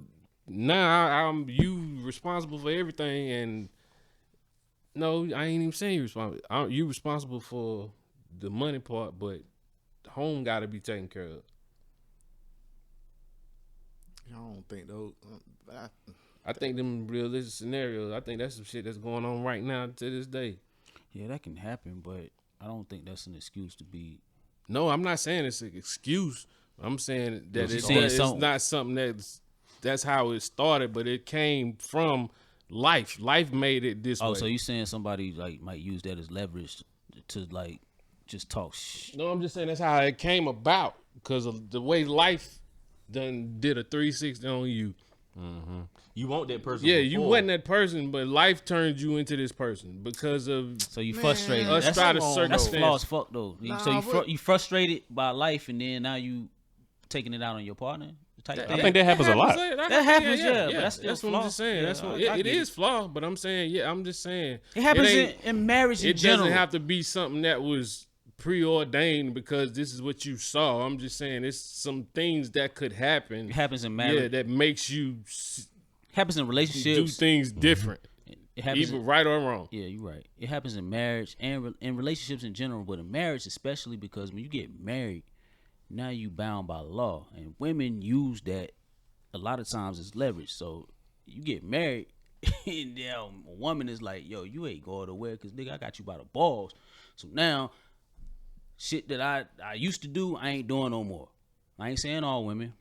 I'm you responsible for everything. And no, I ain't even saying you responsible. You responsible for the money part, but home got to be taken care of. I don't think those. I think them realistic scenarios. I think that's some shit that's going on right now to this day. Yeah, that can happen, but I don't think that's an excuse to be No, I'm not saying it's an excuse. I'm saying that You're it's saying not something that's how it started, but it came from life. Life made it this way. Oh, so you saying somebody like might use that as leverage to like just talk No, I'm just saying that's how it came about because of the way life done did a 360 on you. Mm-hmm. You want that person. Yeah, before. you wasn't that person, but life turned you into this person because of So you Man, frustrated. us That's, try to wrong, that's circumstance. flaw as fuck though. So Nah, you frustrated by life, and then now you taking it out on your partner. Type I thing. think that happens a lot. That happens, yeah, but that's what still I'm just saying. flaw. That's Yeah, what I it get is flaw, but I'm saying, I'm just saying It happens ain't- in marriage in It general. doesn't have to be something that was preordained because this is what you saw. I'm just saying it's some things that could happen. It happens in marriage. Yeah, that makes you happens in do relationships. things different, It happens. either right or wrong. Yeah, you're right. It happens in marriage and in relationships in general, but in marriage especially because when you get married, now you bound by law, and women use that a lot of times as leverage. So you get married, and then a woman is like, "Yo, you ain't going nowhere because nigga, I got you by the balls." So now, shit that I used to do, I ain't doing no more. I ain't saying all women,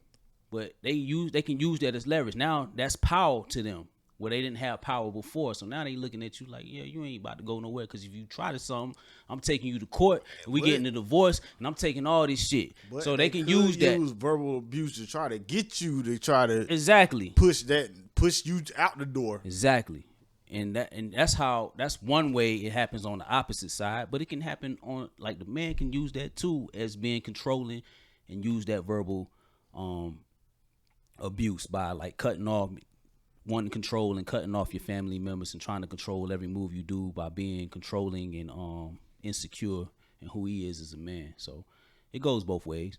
but they can use that as leverage. Now that's power to them where they didn't have power before. So now they looking at you like, yeah, you ain't about to go nowhere because if you try to something, I'm taking you to court, and we getting a divorce, and I'm taking all this shit. But So they can could use that. use verbal abuse to try to get you to try to Exactly. push you out the door. Exactly. And that's one way it happens on the opposite side, but it can happen on like the man can use that too as being controlling and use that verbal abuse by like cutting off wanting control and cutting off your family members and trying to control every move you do by being controlling and insecure in who he is as a man. So it goes both ways.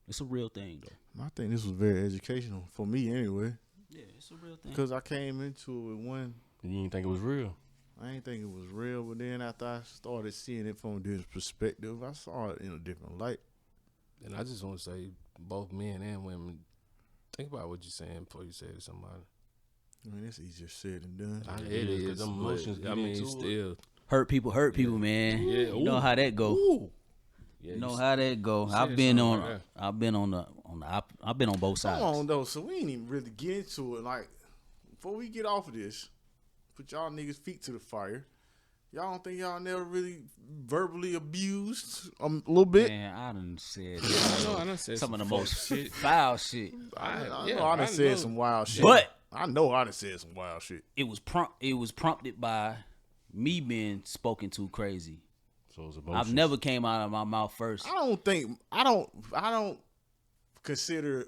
It's a real thing though. I think this was very educational for me anyway. Yeah, it's a real thing. Because I came into it with one. You didn't think it was real. I didn't think it was real, but then after I started seeing it from a different perspective, I saw it in a different light. And I just want to say, both men and women, think about what you're saying before you say it to somebody. I mean, it's easier said than done. It is. 'cause them emotions but, I get mean, into it. still. Hurt people, man. Yeah, You know how that go. Ooh. Yeah, You know how that go. said I've been something on. right I've been on I've been on both sides. Come on, though. So we ain't even really get into it. Like, before we get off of this, put y'all niggas' feet to the fire. Y'all don't think y'all never really verbally abused a little bit? Man, I done said I done said some of the fuck most shit. foul shit. I yeah, know I done said know. some wild shit. But I know I done said some wild shit. it was prompted by me being spoken to crazy. So it's I've never came out of my mouth first. I don't consider.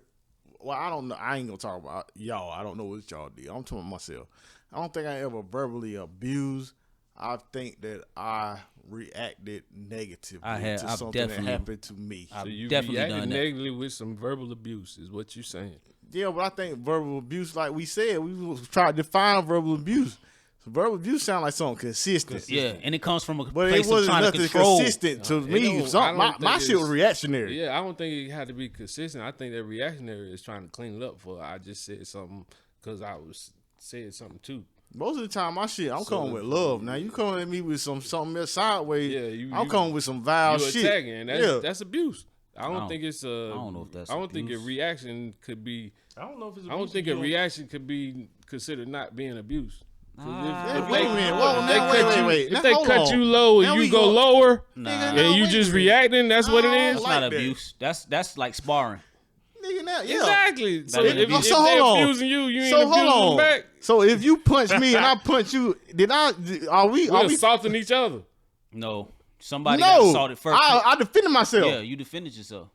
Well, I don't know. I ain't gonna talk about y'all. I don't know what y'all did. I'm talking about myself. I don't think I ever verbally abused. I think that I reacted negatively I've to something that definitely- happened to me. So you definitely reacted done that. negatively with some verbal abuse, is what you're saying. Yeah, but I think verbal abuse, like we said, we was trying to define verbal abuse. So verbal abuse sound like something consistent. Yeah, and it comes from a But place it of wasn't trying to nothing control. consistent to me. don't- I don't My think shit was it's- reactionary. Yeah, I don't think it had to be consistent. I think that reactionary is trying to clean it up for I just said something because I was said something too. Most of the time, my shit, I'm So coming with love. Now you coming at me with something else sideways. Yeah, I'm coming with some vile You shit. attacking, and Yeah. that's abuse. I don't don't- think it's I don't know if that's I don't think a abuse. reaction could be. I don't know if it's. I don't think a reaction could be considered not being abuse. 'Cause Yeah, if wait a minute. Whoa, if now, they wait, cut wait, you, wait. if Now, they hold cut on. you low Now and we you go go- lower, Nah, and you wait just a minute. reacting, that's what it I is. that's like not that. abuse. That's like sparring. Nigga, now, yeah. Exactly. So ain't if, abuse. if So they hold on. abusing you, you ain't So abusing hold them on. back. So if you punch me and I punch you, are we We're assaulting each other. No, somebody got No, assaulted first. I defended myself. Yeah, you defended yourself.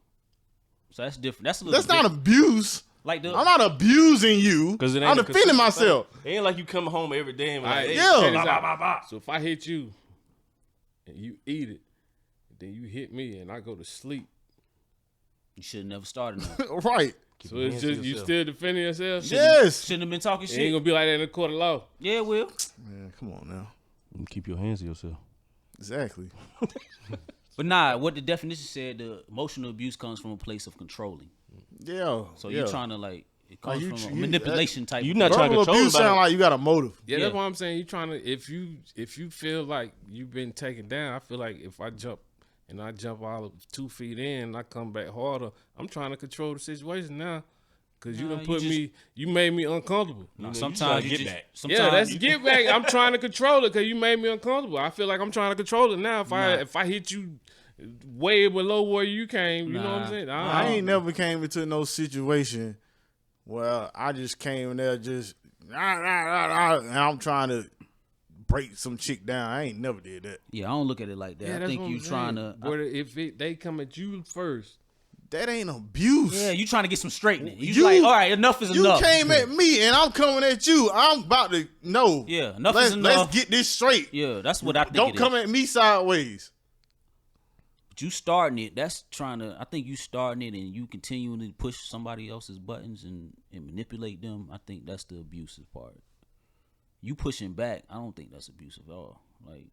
So that's different. That's a little. That's not different. abuse. Like the. I'm not abusing you. Because I'm defending myself. It ain't like you come home every day and be like, Alright, hey, Yeah. check this bah, out. bah, bah. So if I hit you and you eat it, then you hit me and I go to sleep. You should have never started. Now. Right. So your it's hands to just you yourself. still defending yourself. Yes. Shouldn't have been talking It ain't shit. gonna be like that in the court of law. Yeah, it will. Man, come on now. You keep your hands to yourself. Exactly. But nah, what the definition said, the emotional abuse comes from a place of controlling. Yeah. So yeah. you're trying to like it comes you- from a you- manipulation type. you of not thing. trying to Verbal control abuse nobody. sound like you got a motive. Yeah, Yeah. that's why I'm saying you trying to if you feel like you've been taken down, I feel like if I jump and I jump all of 2 feet in, and I come back harder. I'm trying to control the situation now. Cause you done you made me uncomfortable. No, sometimes you get just, back. sometimes Yeah, that's get back. I'm trying to control it because you made me uncomfortable. I feel like I'm trying to control it now. If I hit you way below where you came, you know what I'm saying? I ain't never came into no situation where I just came in there just and I'm trying to break some chick down. I ain't never did that. Yeah, I don't look at it like that. Yeah, I that's think what you I'm trying saying. to. But if they come at you first, That ain't abuse. Yeah, you trying to get some straightening. You like, all right, enough is enough. You came at me and I'm coming at you. I'm about to know. Yeah, enough is enough. Let's get this straight. Yeah, that's what I think. Don't come at me sideways. But you starting it. That's trying to. I think you starting it and you continuing to push somebody else's buttons and manipulate them. I think that's the abusive part. You pushing back. I don't think that's abusive at all. Like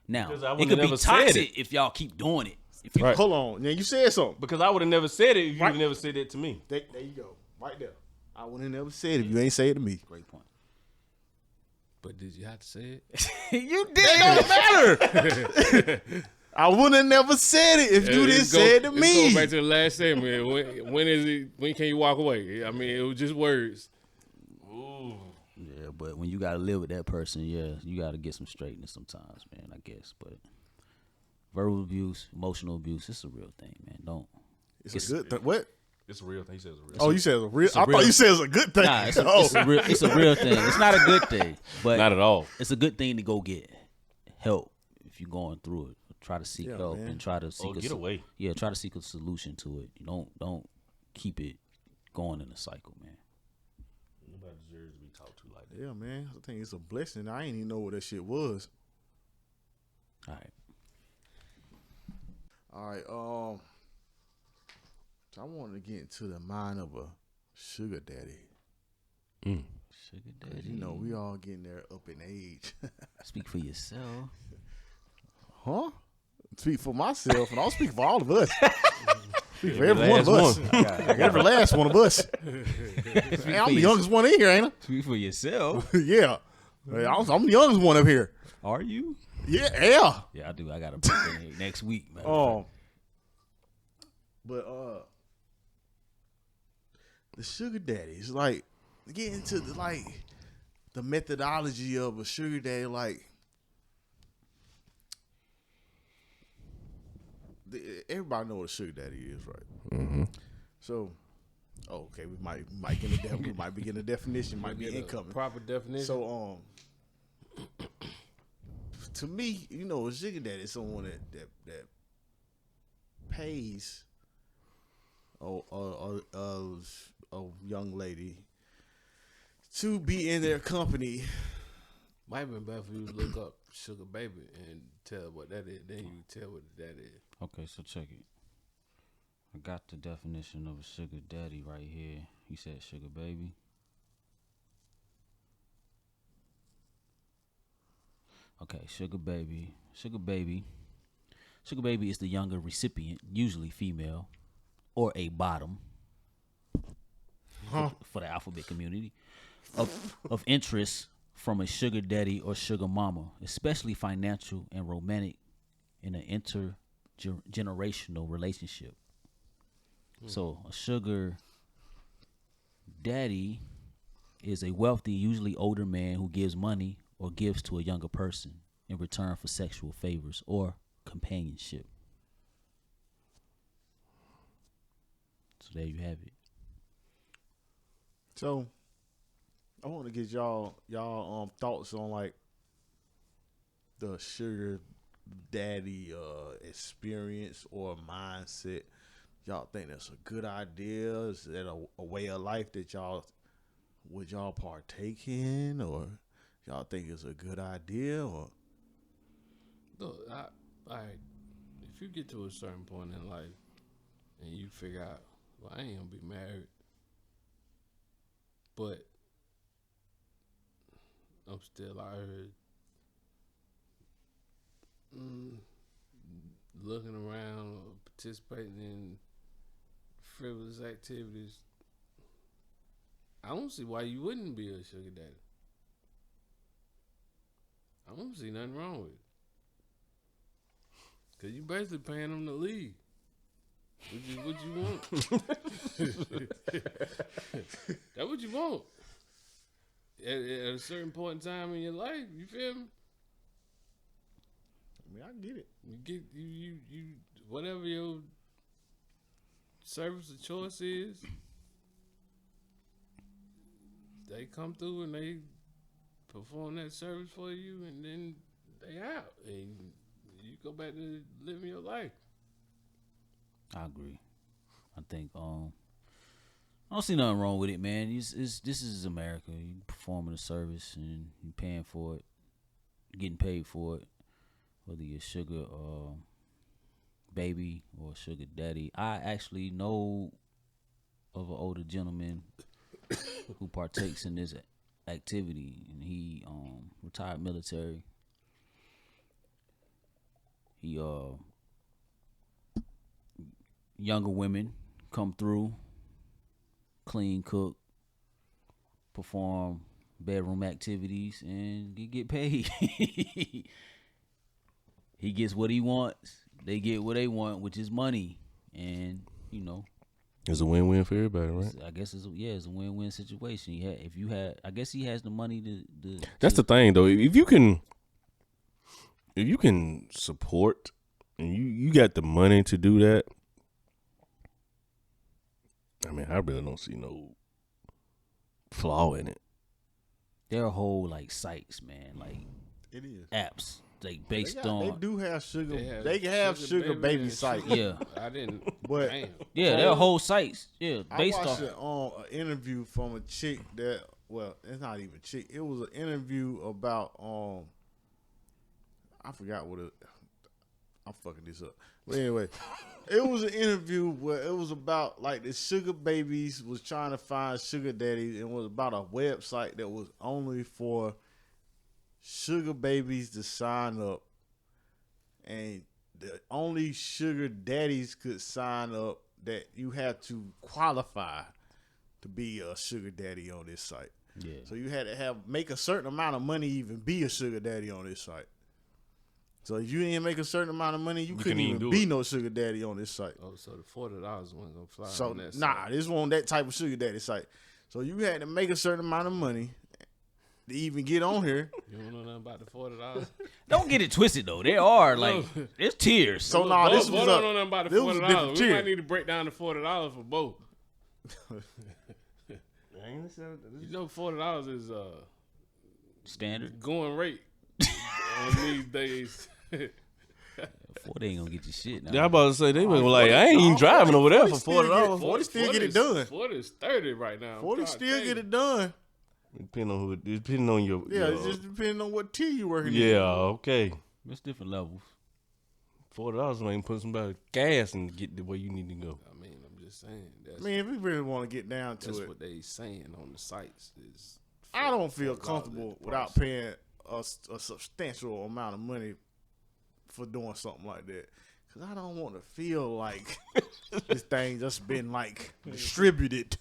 now, it could be toxic if y'all keep doing it. If you, Hold on. Now you said something. Because I would have never said it if you would have never said that to me. There you go. Right there. I would have never said it if you ain't say it to me. Great point. but did you have to say it? You did. It don't matter. I would have never said it if you didn't say it to me. Go back to the last segment. When is it? When can you walk away? I mean, it was just words. Ooh. Yeah, but when you gotta live with that person, yeah, you gotta get some straightness sometimes, man. I guess, but verbal abuse, emotional abuse, it's a real thing, man. Don't. It's a good thing. What? It's a real thing. He says it's a real Oh, thing. you said it's a real. I real- thought you said it's a good thing. Nah, it's a real thing. It's not a good thing, but Not at all. it's a good thing to go get help if you're going through it. Try to seek Yeah, help man. and try to seek get away. Yeah, try to seek a solution to it. You don't keep it going in a cycle, man. Nobody deserves to be talked to like that. Yeah, man. I think it's a blessing. I ain't even know what that shit was. All right. All right. So I wanted to get into the mind of a sugar daddy. Sugar daddy. You know, we all getting there up in age. Speak for yourself. Huh? Speak for myself, and I'll speak for all of us. Speak for every one of us. Every last one of us. Hey, I'm the youngest one in here, ain't Speak for yourself. I? Yeah. Hey, I'm the youngest one up here. Are you? Yeah. Yeah, I do. I got a birthday next week, man. But the sugar daddies, like, get into the methodology of a sugar daddy, like. Everybody know what a sugar daddy is, right? Mm-hmm. So, okay, we might begin the definition, might be incoming. Proper definition. So, to me, you know, a sugar daddy is someone that pays a young lady to be in their company. Might have been better for you to look up sugar baby and tell what that is. Then you tell what that is. Okay, so check it. I got the definition of a sugar daddy right here. He said sugar baby. Okay, sugar baby. Sugar baby is the younger recipient, usually female, or a bottom for the alphabet community, of interest from a sugar daddy or sugar mama, especially financial and romantic in an intergenerational relationship. So a sugar daddy is a wealthy, usually older man who gives money or gives to a younger person in return for sexual favors or companionship. So there you have it. So, I want to get y'all thoughts on like the sugar daddy experience or mindset. Y'all think that's a good idea? Is that a way of life that would y'all partake in, or y'all think it's a good idea? Or Look, if you get to a certain point in life and you figure out, well, I ain't gonna be married, but I'm still out here looking around or participating in frivolous activities, I don't see why you wouldn't be a sugar daddy. I don't see nothing wrong with it. Cause you basically paying them to leave. Which is what you want. That's what you want. At a certain point in time in your life, you feel me? I mean, I get it. You get you whatever your service of choice is, they come through and they perform that service for you, and then they out, and you go back to living your life. I agree. I think I don't see nothing wrong with it, man. This is America. You performing a service and you paying for it, getting paid for it, whether you're sugar baby or sugar daddy. I actually know of an older gentleman who partakes in this activity, and he retired military. He younger women come through, clean, cook, perform bedroom activities, and he get paid. He gets what he wants. They get what they want, which is money. And, you know, It's a win-win for everybody, right? I guess it's a win-win situation. I guess he has the money to That's the thing, though. If you can support and you got the money to do that, I mean, I really don't see no flaw in it. There are whole like sites, man, like It is. apps, like based on. They do have sugar. They They have sugar sugar baby baby and sites. Yeah, I didn't. But Damn. yeah, there are whole sites. Yeah, I based watched off. an interview from a chick that, well, it's not even chick. It was an interview about I forgot what it. I'm fucking this up. But anyway, it was an interview where it was about like the sugar babies was trying to find sugar daddies, and it was about a website that was only for sugar babies to sign up, and the only sugar daddies could sign up that you had to qualify to be a sugar daddy on this site. Yeah, So you had to make a certain amount of money to even be a sugar daddy on this site. So if you didn't make a certain amount of money, you couldn't even be no sugar daddy on this site. Oh, so the $40 wasn't gonna fly So on that nah, side. this wasn't that type of sugar daddy site. So you had to make a certain amount of money to even get on here. You don't know nothing about the $40. don't get it twisted though. There are like there's tiers. So nah, this was don't know nothing about the this was a $40. different We tier. might need to break down the $40 for both. You know, $40 is Standard. going rate on these days. 40 ain't gonna get you shit. Now. Yeah, I'm about to say they were like, I ain't even driving over there for $40. 40 still get it done. 40 is 30 right now. 40 still get it done. Depending on your Yeah, it's just depending on what tier you working in. yeah, okay. There's different levels. $40 might even put somebody gas and get the way you need to go. I mean, I'm just saying. That's, I mean, if we really want to get down to that's it, what they saying on the sites. Is I don't feel $40 comfortable is the without price. paying a substantial amount of money for doing something like that. Because I don't want to feel like this thing just been like distributed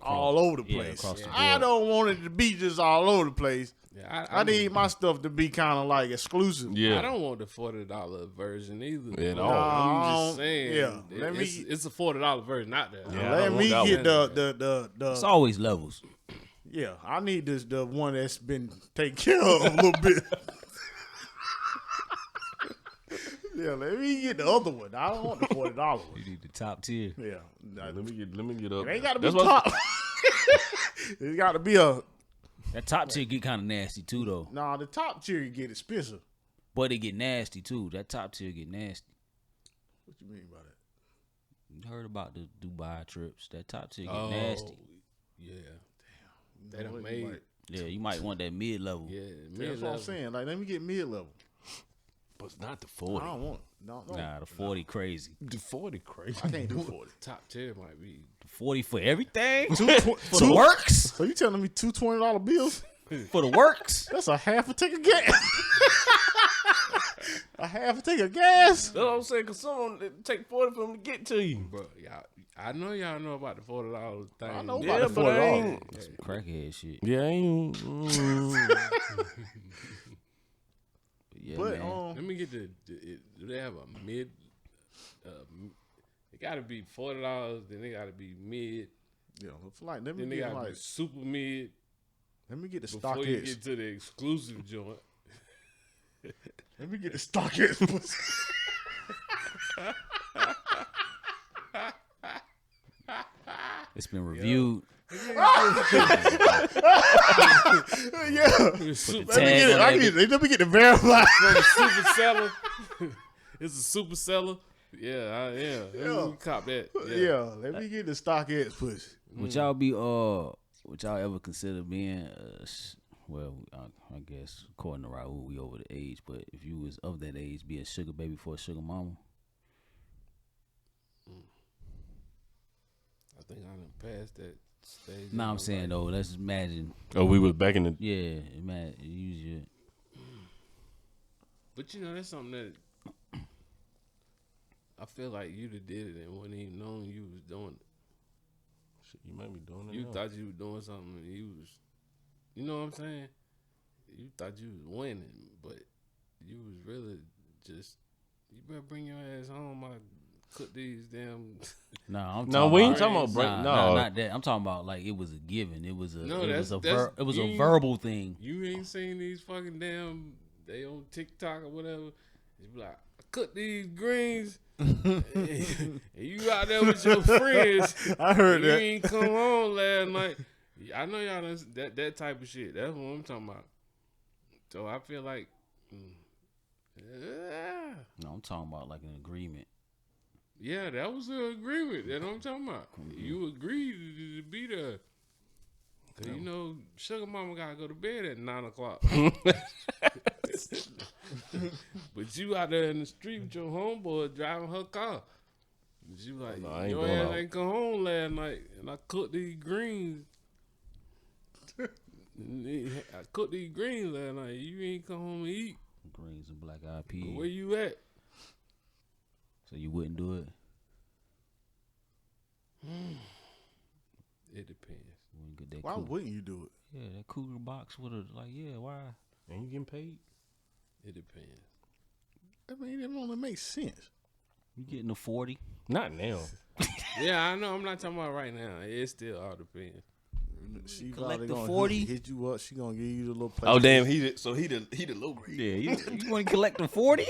all over the Yeah, place. across the I board. don't want it to be just all over the place. Yeah, I need my stuff to be kind of like exclusive. Yeah. I don't want the $40 version either. At No, all. I'm No, just saying. yeah, let me- It's a $40 version out there. Yeah, I Let don't me want that get one. the It's always levels. yeah. I need the one that's been taken care of a little bit. Yeah, let me get the other one. I don't want the $40 one. You need the top tier. Yeah, Let me get up. it ain't got to be That's what- top. It got to be a That top tier get kind of nasty too, though. the top tier you get expensive. But it get nasty too. That top tier get nasty. What you mean by that? You heard about the Dubai trips? That top tier get Oh, nasty. yeah. They You know done what, made. you might- Yeah, you might want that mid level. Yeah, That's what I'm saying. Like, let me get mid level. But it's not the I 40. don't want. No. Nah, the 40 crazy. The 40 crazy. I can't do 40. Top tier might be. The 40 for everything? For For the works? So you telling me two $20 bills? For the works? That's a half a tank of gas. A half a tank of gas. That's what I'm saying, because someone it take 40 for them to get to you. Bro, I know y'all know about the $40 thing. I know Yeah, about the but I $40. ain't. Some crackhead shit. Yeah, I ain't. Yeah, But man. Let me get do they have a mid? It gotta be $40. Then they gotta be mid. yeah, it's like let me Then they get gotta like be super mid let me get the before you StockX. get to the exclusive joint. Let me get the StockX pussy. It's been reviewed. Yeah. Super, Let me tag get it. on I that need, let me get the verify. from a super seller. It's a super seller. Yeah. Yeah. We cop that. Yeah, let me get the StockX pussy. Would y'all be would y'all ever consider being well, I guess according to Raul, we over the age, but if you was of that age, be a sugar baby for a sugar mama? I think I done passed that stage. No, I'm saying though, let's imagine. Oh, we was back in the. Yeah, imagine use your. But you know, that's something that I feel like you'd have did it and wouldn't even known you was doing it. Shit, you might be doing it. You now. thought you was doing something and you was, you know what I'm saying? You thought you was winning, but you was really just, you better bring your ass home. I cook these damn. No, I'm No, talking we about, ain't talking about break. Nah, No, not that. I'm talking about like it was a given. It was a No, it was that's- it was a you- verbal thing. You ain't seen these fucking damn, they on TikTok or whatever. You be like, I cook these greens. and you out there with your friends. I heard You that. ain't come home last night. I know y'all done, that type of shit. That's what I'm talking about. So I feel like, No, I'm talking about like an agreement. yeah, that was an agreement. That's what I'm talking about. You agreed to be there. Cause you know, Sugar Mama gotta go to bed at 9:00. But you out there in the street with your homeboy driving her car. But you like, No, I ain't your doing ass all- ain't come home last night, and I cooked these greens. I cooked these greens last night. You ain't come home and eat. Greens and black eyed But peas. where you at? So you wouldn't do it? It depends. You wouldn't get that Why cougar- wouldn't you do it? Yeah, that cougar box with a like, yeah, why? and you getting paid? It depends. I mean, it only makes sense. You getting a 40? Not now. Yeah, I know. I'm not talking about right now. It still all depends. She Collect probably the gonna 40? hit you up. She gonna give you the little. Oh PlayStation. damn, he the low grade. Yeah, you want to collect the 40?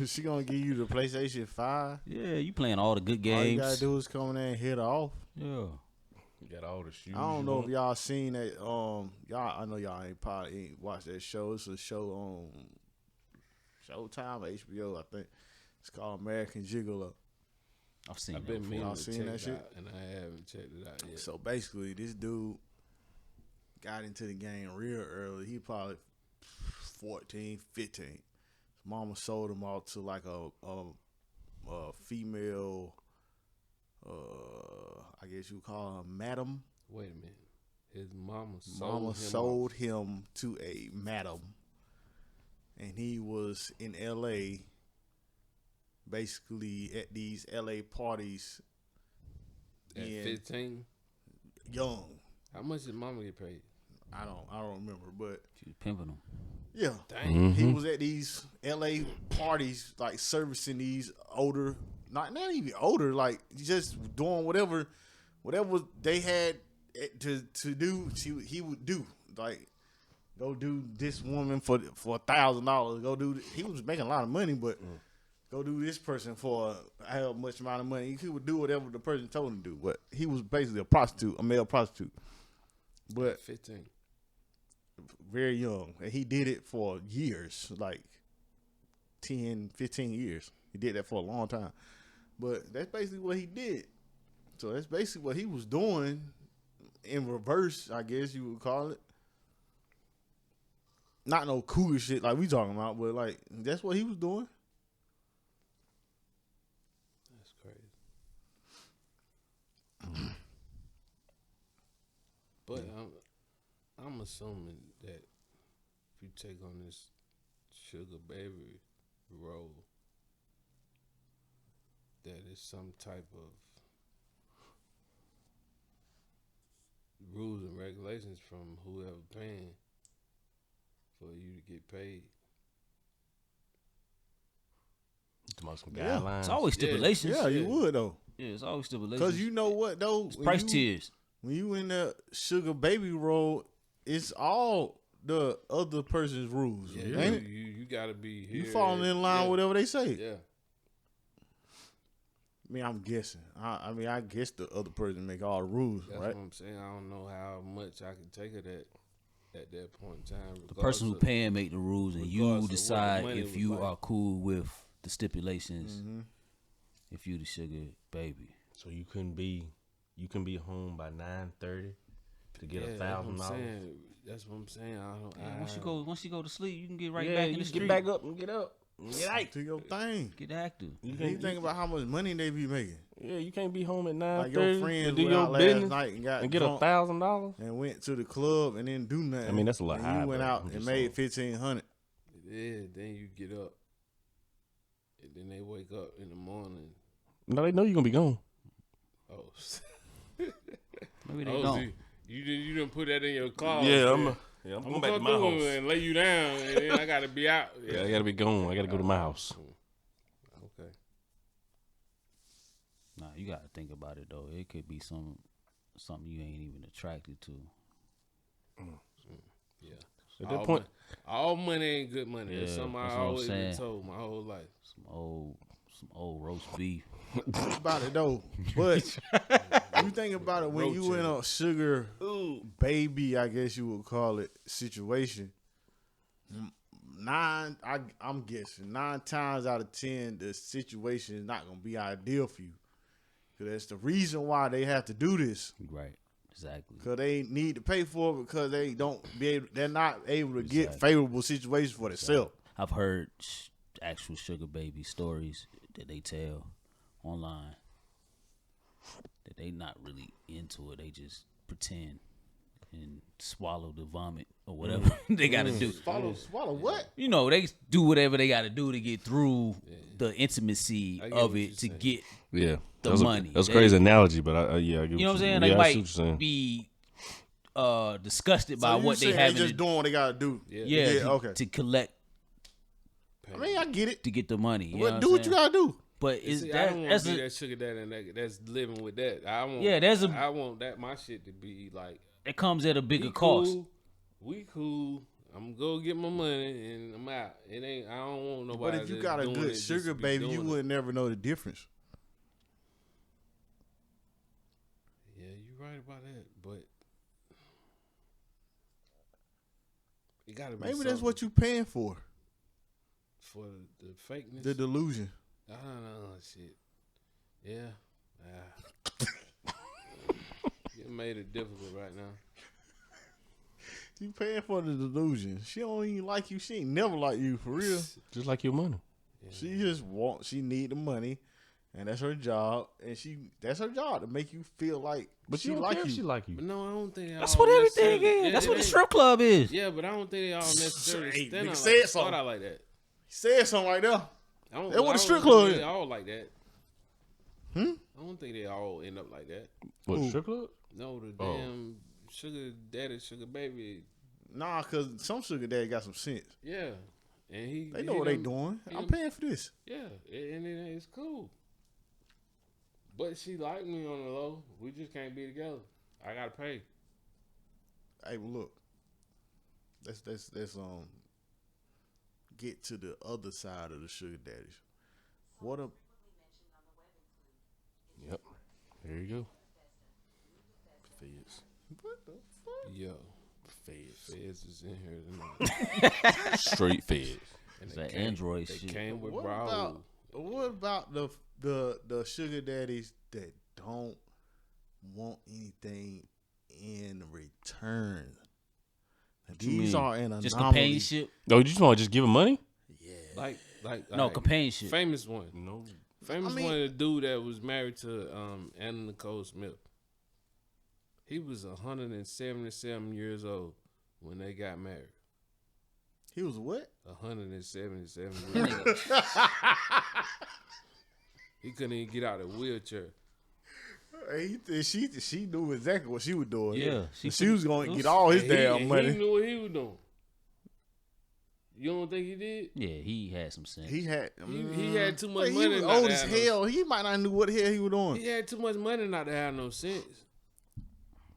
She gonna give you the PlayStation 5. Yeah, you playing all the good All you games. gotta do is come in there and hit her off. Yeah. You got all the shoes. I don't you know want. if y'all seen that. Y'all, I know y'all ain't watched that show. It's a show on Showtime or HBO, I think. It's called American Gigolo. I've seen I've that been before. meaning Y'all to seen check that it shit? out, and I haven't checked it out yet. So basically, this dude got into the game real early. He probably 14, 15. His mama sold him out to like a female, I guess you would call her madam. Wait a minute. His mama Mama sold him sold him to a madam, and he was in L.A. basically at these L.A. parties. at in 15. young. How much did mama get paid? I don't remember, but She was pimping them. yeah. Dang. He was at these L.A. parties, like servicing these older, not even older, like just doing whatever they had to do. He would do, like go do this woman for $1,000. Go do. He was making a lot of money, but go do this person for how much amount of money. He would do whatever the person told him to do. But he was basically a prostitute, a male prostitute, but At 15. very young. And he did it for years, like 10, 15 years. He did that for a long time. But that's basically what he did. So that's basically what he was doing in reverse, I guess you would call it. Not no cougar shit like we talking about, but like that's what he was doing. That's crazy. But I'm assuming that if you take on this sugar baby role, that it's some type of rules and regulations from whoever paying for you to get paid. Some Yeah. guidelines. It's always stipulations. Yeah, you would though. Yeah, it's always stipulations. Cause you know what though, It's price tiers. When you in the sugar baby role, it's all the other person's rules, Yeah, ain't it? you gotta be here. You falling in line with whatever they say. Yeah. I mean, I'm guessing. I guess the other person make all the rules, That's right? what I'm saying. I don't know how much I can take of that at that point in time. The person who paying make the rules, and you regardless of what the decide money if was you like. are cool with the stipulations. Mm-hmm. If you the sugar baby, So you can be home by 9:30 to get $1,000. That's what I'm saying. once you go to sleep, you can get right Yeah, back in you the street. get back up and get up. Get out. Do your thing. Get active. You You think about how much money they be making. Yeah, you can't be home at 9:30 Like your to friends do went your out last business night and got and get drunk $1,000. and went to the club and didn't do nothing. I mean, that's a lot and higher, you went though. out I'm and just made saying. $1,500. Yeah, then you get up. And then they wake up in the morning. No, they know you're gonna be gone. Oh, Maybe they don't. see, you didn't put that in your closet. Yeah, I'm I'm going back to my through house. and lay you down, and then I gotta be out. Yeah, I gotta be gone. I gotta go to my house. Okay. Nah, you gotta think about it though. It could be something you ain't even attracted to. Yeah. At that point, all money ain't good money. Yeah, That's something I that's what I'm always been saying. told my whole life. Some old roast beef. Think about it though. But you think about it when you in a sugar baby, I guess you would call it, situation. I'm guessing 9 times out of 10, the situation is not gonna be ideal for you. Cause that's the reason why they have to do this. Right. Exactly. Cause they need to pay for it because they're not able to get Exactly. favorable situations for themselves. I've heard actual sugar baby stories that they tell online that they not really into it. They just pretend and swallow the vomit or whatever they got to do. Swallow what? You know, they do whatever they got to do to get through the intimacy I get of what it you're to saying. get yeah, the that's money. That's a They- crazy analogy, but I get You know what I'm saying? Yeah, They I see what you're might saying. be disgusted by So you what they saying have they just doing what they gotta do. yeah, okay. to collect I mean, I get it. to get the money. You know But what do I'm what you saying? gotta do. But is See, I that don't want that's to be a, that sugar daddy and that's living with that. I want. Yeah, there's a- I want that my shit to be like it comes at a we bigger cost. cool, we cool. I'm gonna go get my money and I'm out. It ain't. I don't want nobody. But if you that's got a doing it good just sugar to be baby, you doing it. would never know the difference. Yeah, you're right about that. But it gotta be. Maybe that's something what you paying for. for the fakeness. The delusion. I don't know shit. Yeah. It made it difficult right now. You paying for the delusion. She don't even like you. She ain't never like you for real. Just like your money. She just she need the money, and that's her job. And that's her job to make you feel like But she you don't like care if you. she like you. But no, I don't think they That's all what everything necessarily- is. That's it what the ain't- strip club is. Yeah, but I don't think they all necessarily Hey, stand nigga out said like, something. start out like that. He said something right there. I don't, That's what I the strip don't club think is. They all like that. Hmm? I don't think they all end up like that. What, Who? strip club? No, the Oh. damn sugar daddy, sugar baby. Nah, cause some sugar daddy got some sense. Yeah, and They know what they doing. he I'm done- paying for this. Yeah, and it's cool. But she like me on the low. We just can't be together. I gotta pay. Hey, well, look. Let's get to the other side of the sugar daddies. What a Yep. There you go. Feds. what the fuck? Yo, Feds. Feds is in here tonight. Straight feds. And It's they that came- Android They shit. came with What Raul. about the sugar daddies that don't want anything in return? Now, What you these mean? are an anomaly. Just companionship? No, you just want to just give him money? Yeah. Like No, like, companionship. famous one. No. Famous I mean- one, the dude that was married to Anna Nicole Smith. He was 177 years old when they got married. He was what? 177 years old. He couldn't even get out of the wheelchair. She knew exactly what she was doing. Yeah, she was going to get all his And damn he money. knew what he was doing. You don't think he did? Yeah, he had some sense. He had He had too much he money. was not to old as have hell. He might not knew what the hell he was doing. He had too much money not to have no sense.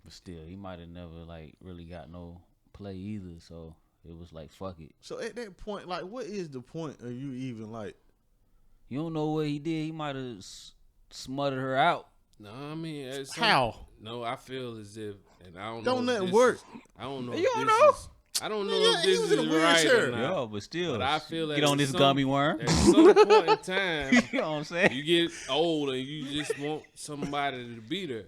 But still, he might have never like really got no play either. So it was like, fuck it. So at that point, like, what is the point of you even like? You don't know what he did. He might have smothered her out. No, I mean, How? No, I feel as if, and I don't know. Don't if nothing this work. is- I don't know. You if don't this know? is- I don't know Nigga, if he this was is in a right wheelchair. or not. Yo, but still, But I feel that get on at this some- gummy worm. At some point in time, You know what I'm saying? you get old and you just want somebody to be there.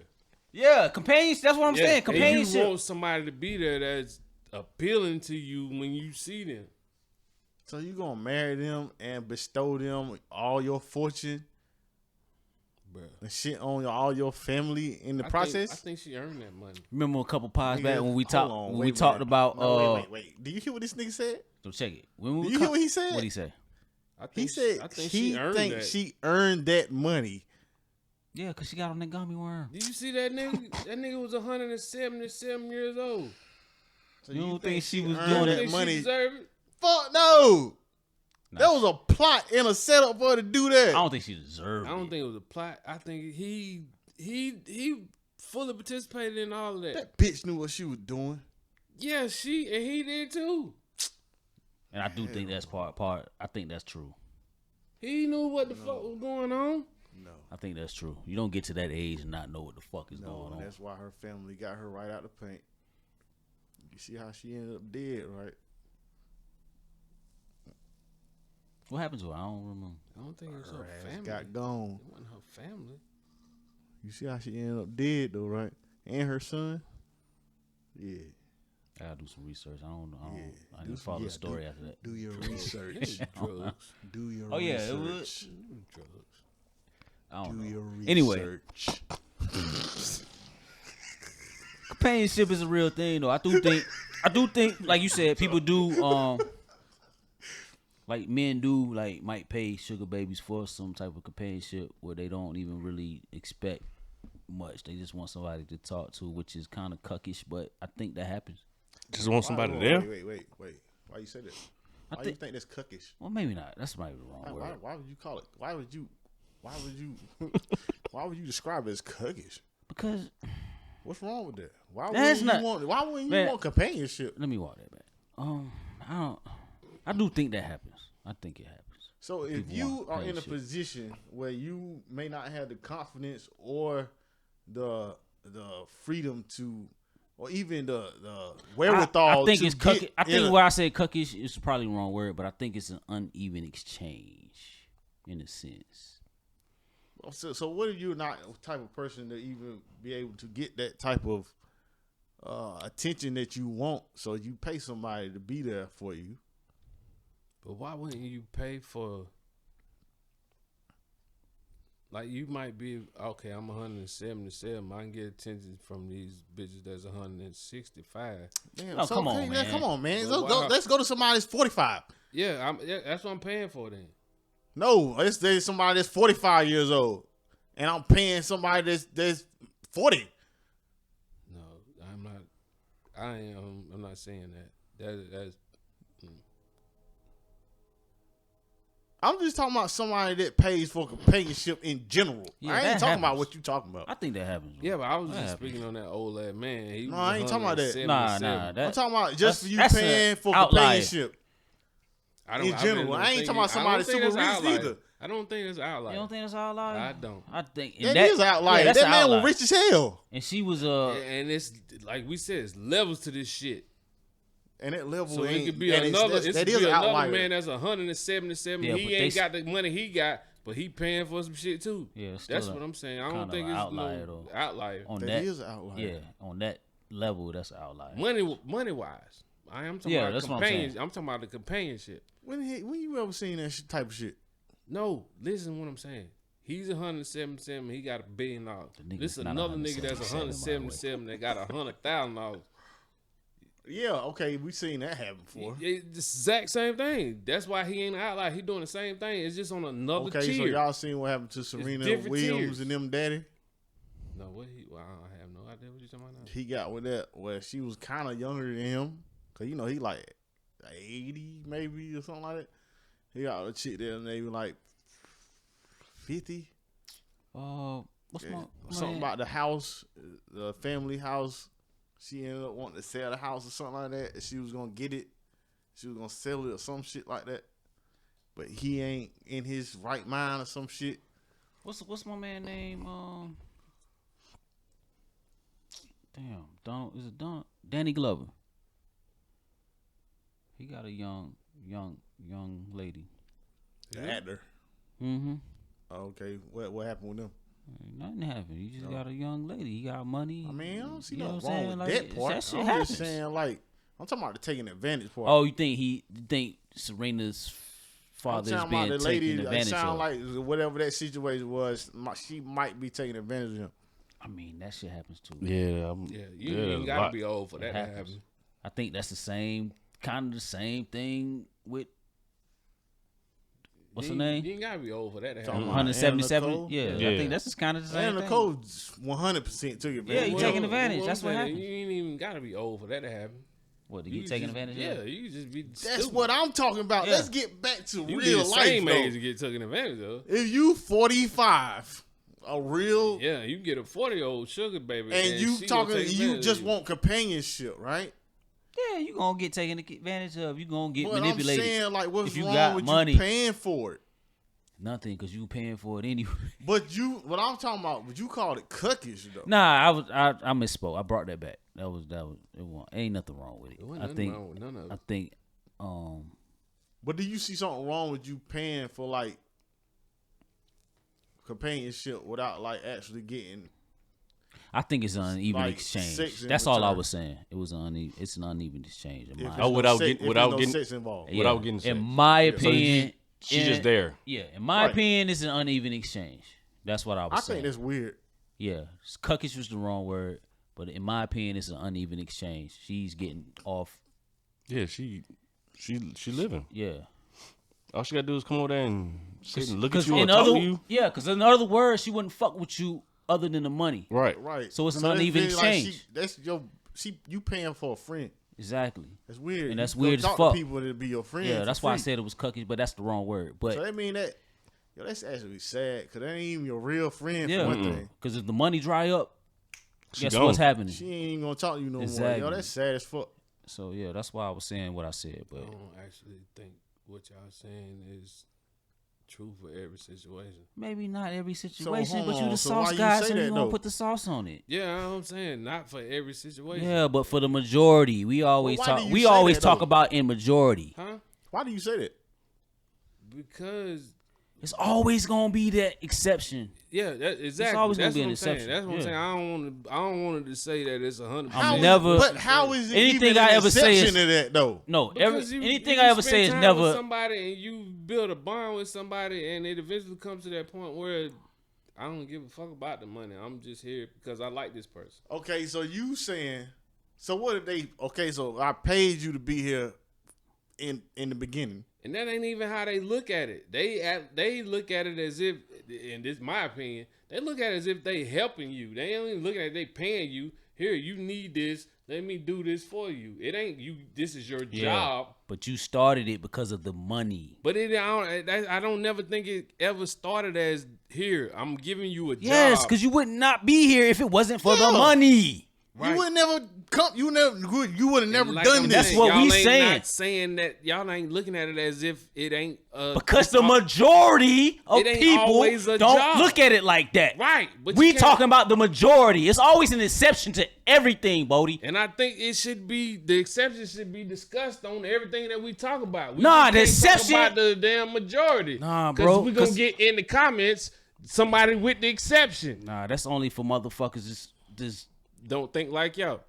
Yeah, companionship. That's what I'm saying. And Companionship. you want somebody to be there that's appealing to you when you see them. So you gonna marry them and bestow them all your fortune Bruh. and shit on all your family in the process? I think she earned that money. Remember a couple pods back when we Hold talked on, when wait we a talked minute. about No, wait. Do you hear what this nigga said? So check it. When we Do you hear what he said? What he say? I He think said I think he she earned think that. she earned that money. Yeah, cause she got on that gummy worm. Did you see that nigga? That nigga was 177 years old. So You don't think she was earned doing that Think she money? deserve it? Fuck no. Nah, That was a plot and a setup for her to do that. I don't think she deserved I don't it. think it was a plot. I think he fully participated in all of that. That bitch knew what she was doing. Yeah, she and he did too. And I do think that's part. I think that's true. He knew what the fuck was going on. No. I think that's true. You don't get to that age and not know what the fuck is No, going on. that's why her family got her right out the paint. You see how she ended up dead, right? What happened to her? I don't remember. I don't think it was Her her ass family. got gone. It wasn't her family. You see how she ended up dead, though, right? And her son? Yeah. I gotta do some research. I don't know. Yeah. I didn't follow the story do, after that. Do your It research. was drugs. Do your Oh, yeah, research. it was. Drugs. I don't Do know. your research. Anyway. Companionship is a real thing, though. I do think, like you said, people do, like men do, like might pay sugar babies for some type of companionship where they don't even really expect much. They just want somebody to talk to, which is kind of cuckish, but I think that happens. Just want somebody Wait, there. Wait. Why you say that? I Why think, you think that's cuckish? well, maybe not. That's maybe the wrong word. Why would you call it? Why would you why would you describe it as cuckish? Because What's wrong with that? Why That's wouldn't not- why wouldn't you Man. want companionship? let me walk that back. I do think that happens. I think it happens. So if People you want are in a companionship. position where you may not have the confidence or the freedom to, or even the wherewithal, I think to it's cuckish. get I in think a- where I say cuckish is probably the wrong word, but I think it's an uneven exchange in a sense. So what if you're not the type of person to even be able to get that type of attention that you want? So you pay somebody to be there for you. But why wouldn't you pay for? Like you might be okay. I'm 177. I can get attention from these bitches that's 165. Damn, Oh, so come on, okay, man. Come on, man. Well, Let's go to somebody that's 45. Yeah, that's what I'm paying for then. No, let's say somebody that's 45 years old, and I'm paying somebody that's 40. No, I'm not. I'm not saying that. That's I'm just talking about somebody that pays for companionship in general. Yeah, I ain't that talking about happens. what you talking about. I think that happens. bro. yeah, but I was That just happens. speaking on that old ass man. He No, was I ain't talking about that. 177. Nah. I'm talking about just for you that's paying a for outlier. companionship. I in general. I ain't talking about somebody super rich either. I don't think it's outlier. You don't think that's an outlier? I don't. I think That is an outlier. that's That an man outlier. was rich as hell. And she was And it's like we said, it's levels to this shit. And that level So ain't. it could be and another. That It could is be an another outlier. man that's 177. Yeah, He but ain't they- got the money he got, but he paying for some shit too. Yeah, it's That's still what I'm saying. I kind don't of think an it's outlier, no though. outlier. on That that. is an outlier. Yeah, on that level, that's an outlier. Money wise, I am talking Yeah, about that's what I'm companion. saying. I'm talking about the companionship. When you ever seen that type of shit? No, listen to what I'm saying. He's 177. He got $1 billion. nigga's This is not another nigga that's 177, 177 that got $100,000. Yeah, okay, we seen that happen before. It's the exact same thing. That's why he ain't an outlier. He doing the same thing. It's just on another Okay, tier. so y'all seen what happened to Serena different Williams tiers. and them daddy? No, what he? Well, I have no idea what you talking about now. He got with that where she was kind of younger than him, cause you know he like 80 maybe or something like that. He got a chick there maybe like 50. What's my Something man? about the house, the family house. She ended up wanting to sell the house or something like that. And she was gonna get it. She was gonna sell it or some shit like that. But he ain't in his right mind or some shit. What's my man name? Damn, Donald, is it Don? Danny Glover. He got a young lady. The actor. Mm-hmm. Okay, what happened with them? Nothing happened. He just got a young lady. He got money. I mean, I don't see You know nothing what I'm wrong with saying? that Like, part. that shit I'm happens. just saying, like, I'm talking about the taking advantage part. Oh, you think Serena's father is I'm talking being about the taken lady. It advantage sound of? like whatever that situation was, she might be taking advantage of him. I mean, that shit happens too. Yeah, You ain't gotta be old for It that to happens. happen. I think that's the same thing with what's her name? You ain't gotta be old for that to Talking happen. about 177. Nicole? Yeah, Yeah. I think that's just kind of the same And thing. Nicole 100% took advantage. Yeah, he of taking him. advantage. I'm That's what saying, happened. You ain't even gotta be old for that to happen. What, to You get taken just- advantage Yeah, of? you just be That's stupid. what I'm talking about. Yeah. Let's get back to You real be the life, same though. age to get taken advantage of. If you 45, a real, Yeah, you get a 40-year-old sugar baby, and you she gonna talking, take you advantage just of you. want companionship, right? Yeah, you gonna get taken advantage of. You gonna get But manipulated. I'm saying, like, what's If you wrong got with money. you paying for it? Nothing, because you paying for it anyway. But what I'm talking about, would you call it cuckish, though? Nah, I misspoke. I brought that back. That was it. Ain't nothing wrong with it. There wasn't I nothing think wrong with none of it. I think But do you see something wrong with you paying for, like, companionship without, like, actually getting? I think it's an uneven Like, exchange. sex in That's all I return. was saying. It was it's an uneven exchange. In If my there's Oh, without sex, getting- if without there's getting- sex involved. yeah, without getting sex. in my So opinion, She's just there. Yeah, in my Right. opinion, it's an uneven exchange. That's what I was I saying. think that's weird. Yeah, cuckish was the wrong word, but in my opinion, it's an uneven exchange. She's getting off. Yeah, she living. Yeah, All she gotta do is come over there and sit and look at because you or in talk other to you. yeah, because in other words, she wouldn't fuck with you other than the money. Right. Right. So it's an that's uneven really like exchange. you paying for a friend. Exactly. That's weird. And that's You go weird as talk fuck. to people to be your friend. Yeah, for that's why I free. said it was cuckish, but that's the wrong word. But So that mean that, that's actually sad because that ain't even your real friend yeah, for one thing. because if the money dry up, She guess gone. what's happening? She ain't even gonna talk to you no more. Exactly. Yo, that's sad as fuck. So yeah, that's why I was saying what I said. I But don't actually think what y'all saying is true for every situation. maybe not every situation. hold But you on. the So sauce why you guy, say so that, you gonna though? put the sauce on it. Yeah, I'm saying not for every situation. Yeah, but for the majority, we always Well, why talk. do you We say always that, talk though? about in majority. Huh? Why do you say that? Because It's always gonna be that exception. yeah, that, exactly. always gonna That's be what an I'm saying. exception. That's what I'm Yeah. saying. I don't want it to say that it's 100%. I'm never- But how is it Anything even I an ever say is- exception to that though? No, Because anything you I ever spend say is time never. with somebody and you build a bond with somebody and it eventually comes to that point where I don't give a fuck about the money. I'm just here because I like this person. Okay, so you saying, so what if they? Okay, so I paid you to be here in the beginning. And that ain't even how they look at it. They look at it as if, and this is my opinion, they look at it as if they helping you. They don't even look at it, they paying you. Here, you need this. Let me do this for you. It ain't you. This is your job. But you started it because of the money. But I don't never think it ever started as here. I'm giving you a Yes, job. because you would not be here if it wasn't for the Yeah. money. Right. You would never come. You would have never Like done I'm this. That's what y'all we ain't saying. Not saying that y'all ain't looking at it as if it ain't Because the majority of It ain't people always a don't job. look at it like that. Right, but you We can't- talking about the majority. It's always an exception to everything, Bodie. And I think it should be the exception should be discussed on everything that we talk about. We Nah, just the can't exception- talk about the damn majority. Nah, bro, we gonna 'cause- get in the comments somebody with the exception. Nah, that's only for motherfuckers just Don't think like yo.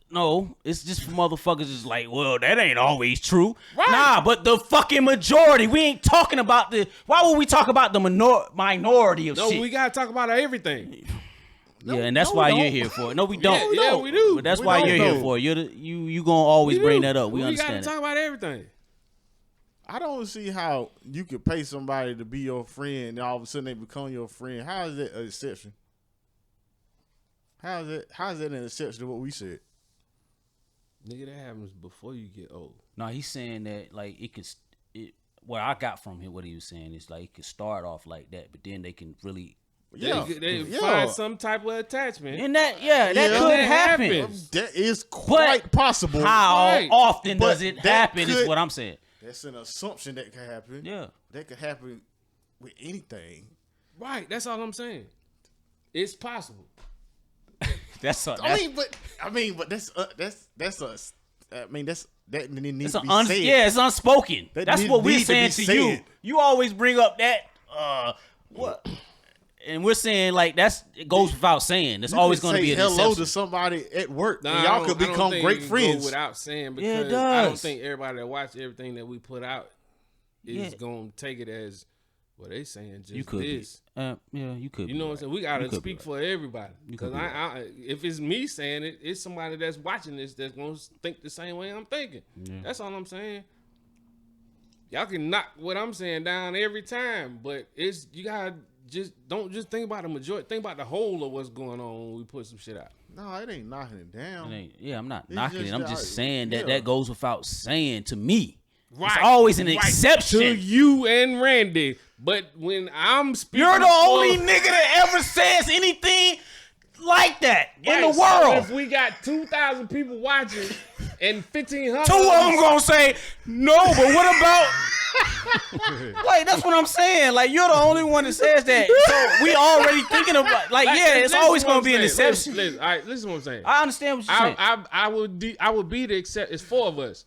no, it's just for motherfuckers just like, well, that ain't always true. Right. Nah, but the fucking majority. We ain't talking about why would we talk about the minority of No, shit? we gotta talk about everything. Yeah, and that's no, why we you're don't. here for it. No, we don't. Yeah, we do. But that's We why don't, you're here though. for it. You gonna always bring that up. We gotta understand talk it. about everything. I don't see how you could pay somebody to be your friend and all of a sudden they become your friend. How is that an exception? How is that an exception to what we said? Nigga, that happens before you get old. No, he's saying that like it could. What I got from him, what he was saying is like it could start off like that, but then they can really. They find some type of attachment. And that could happen. That is quite possible. How often But does it happen is what I'm saying. That's an assumption that can happen. Yeah. That could happen with anything. Right, that's all I'm saying. It's possible. That's but that's us. That needs it's to be said. Yeah, it's unspoken. That's what we're need to saying be to you. said. You always bring up that what, and we're saying like it goes without saying. There's always going to be an hello exception. to somebody at work, Nah, and y'all could become great friends without saying, because Yeah, it I don't does. think everybody that watch everything that we put out is gonna take it as what they saying. Just You could this. be. You could. You know what I'm saying? We gotta speak for everybody. You could Because be if it's me saying it, it's somebody that's watching this that's gonna think the same way I'm thinking. Yeah. That's all I'm saying. Y'all can knock what I'm saying down every time, but you gotta don't just think about the majority. Think about the whole of what's going on when we put some shit out. No, it ain't knocking it down. I'm not It's knocking just it. I'm that- just saying yeah. that goes without saying to me. Right. It's always an Right. exception. To you and Randy. But when I'm speaking, You're the only nigga that ever says anything like that in the So world. if we got 2,000 people watching and 1,500, Two of them gonna say no, but what about? Like that's what I'm saying. Like you're the only one that says that. So we already thinking about it's always gonna be an exception. Listen, all right, listen to what I'm saying. I understand what you're saying. I would be the exception. It's 4 of us.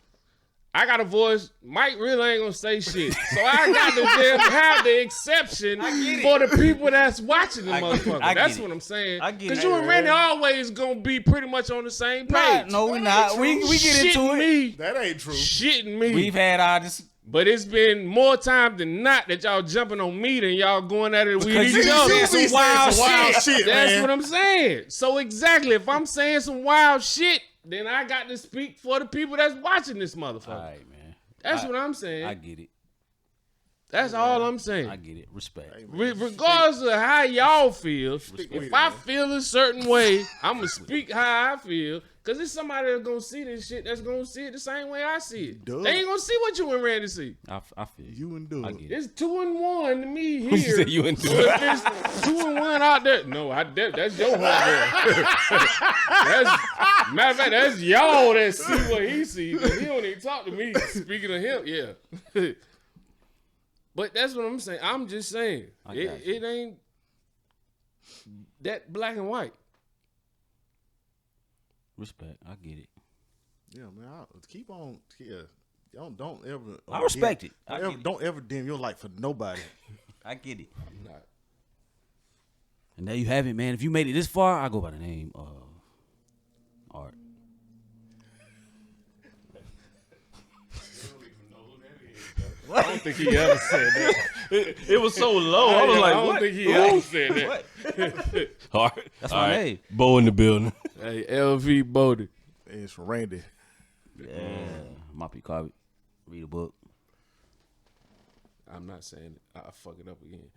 I got a voice. Mike really ain't gonna say shit. So I got to just have the exception for the people that's watching the motherfucker. That's what I'm saying. Because you and Randy always gonna be pretty much on the same page. No, we're not. We get into it. Me. That ain't true. Shitting me. We've had our But it's been more time than not that y'all jumping on me than y'all going at it with because each you other. saying some wild shit. That's man. what I'm saying. So exactly, if I'm saying some wild shit, then I got to speak for the people that's watching this motherfucker. All right, man. That's what I'm saying. I get it. That's all I'm saying. I get it. Respect. Regardless of how y'all feel, with if it, I man. feel a certain way, I'm going to speak how I feel. Because there's somebody that's going to see this shit that's going to see it the same way I see it. Duh. They ain't going to see what you and Randy see. I feel You and Doug. I get it. It's 2-1 to me here. You said you and So Doug. if it's 2-1 out there, no, that's your homeboy. Matter of fact, that's y'all that see what he sees. 'Cause he don't even talk to me. Speaking of him, yeah. But that's what I'm saying. I'm just saying it ain't that black and white. Respect. I get it. Yeah, man. Keep on. Yeah. Don't ever. I respect it. Don't ever dim your light for nobody. I get it. I'm not. And there you have it, man. If you made it this far, I go by the name Art. I don't think he ever said that. It was so low. I was like, I don't what? think he ever said that. All right. That's All my right. name. Bo in the building. Hey, LV Bodie. It's from Randy. Yeah. Moppy Carpet. Read a book. I'm not saying it. I'll fuck it up again.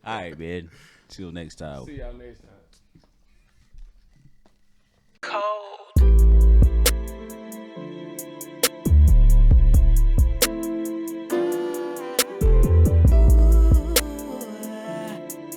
All right, man. Till next time. See y'all next time.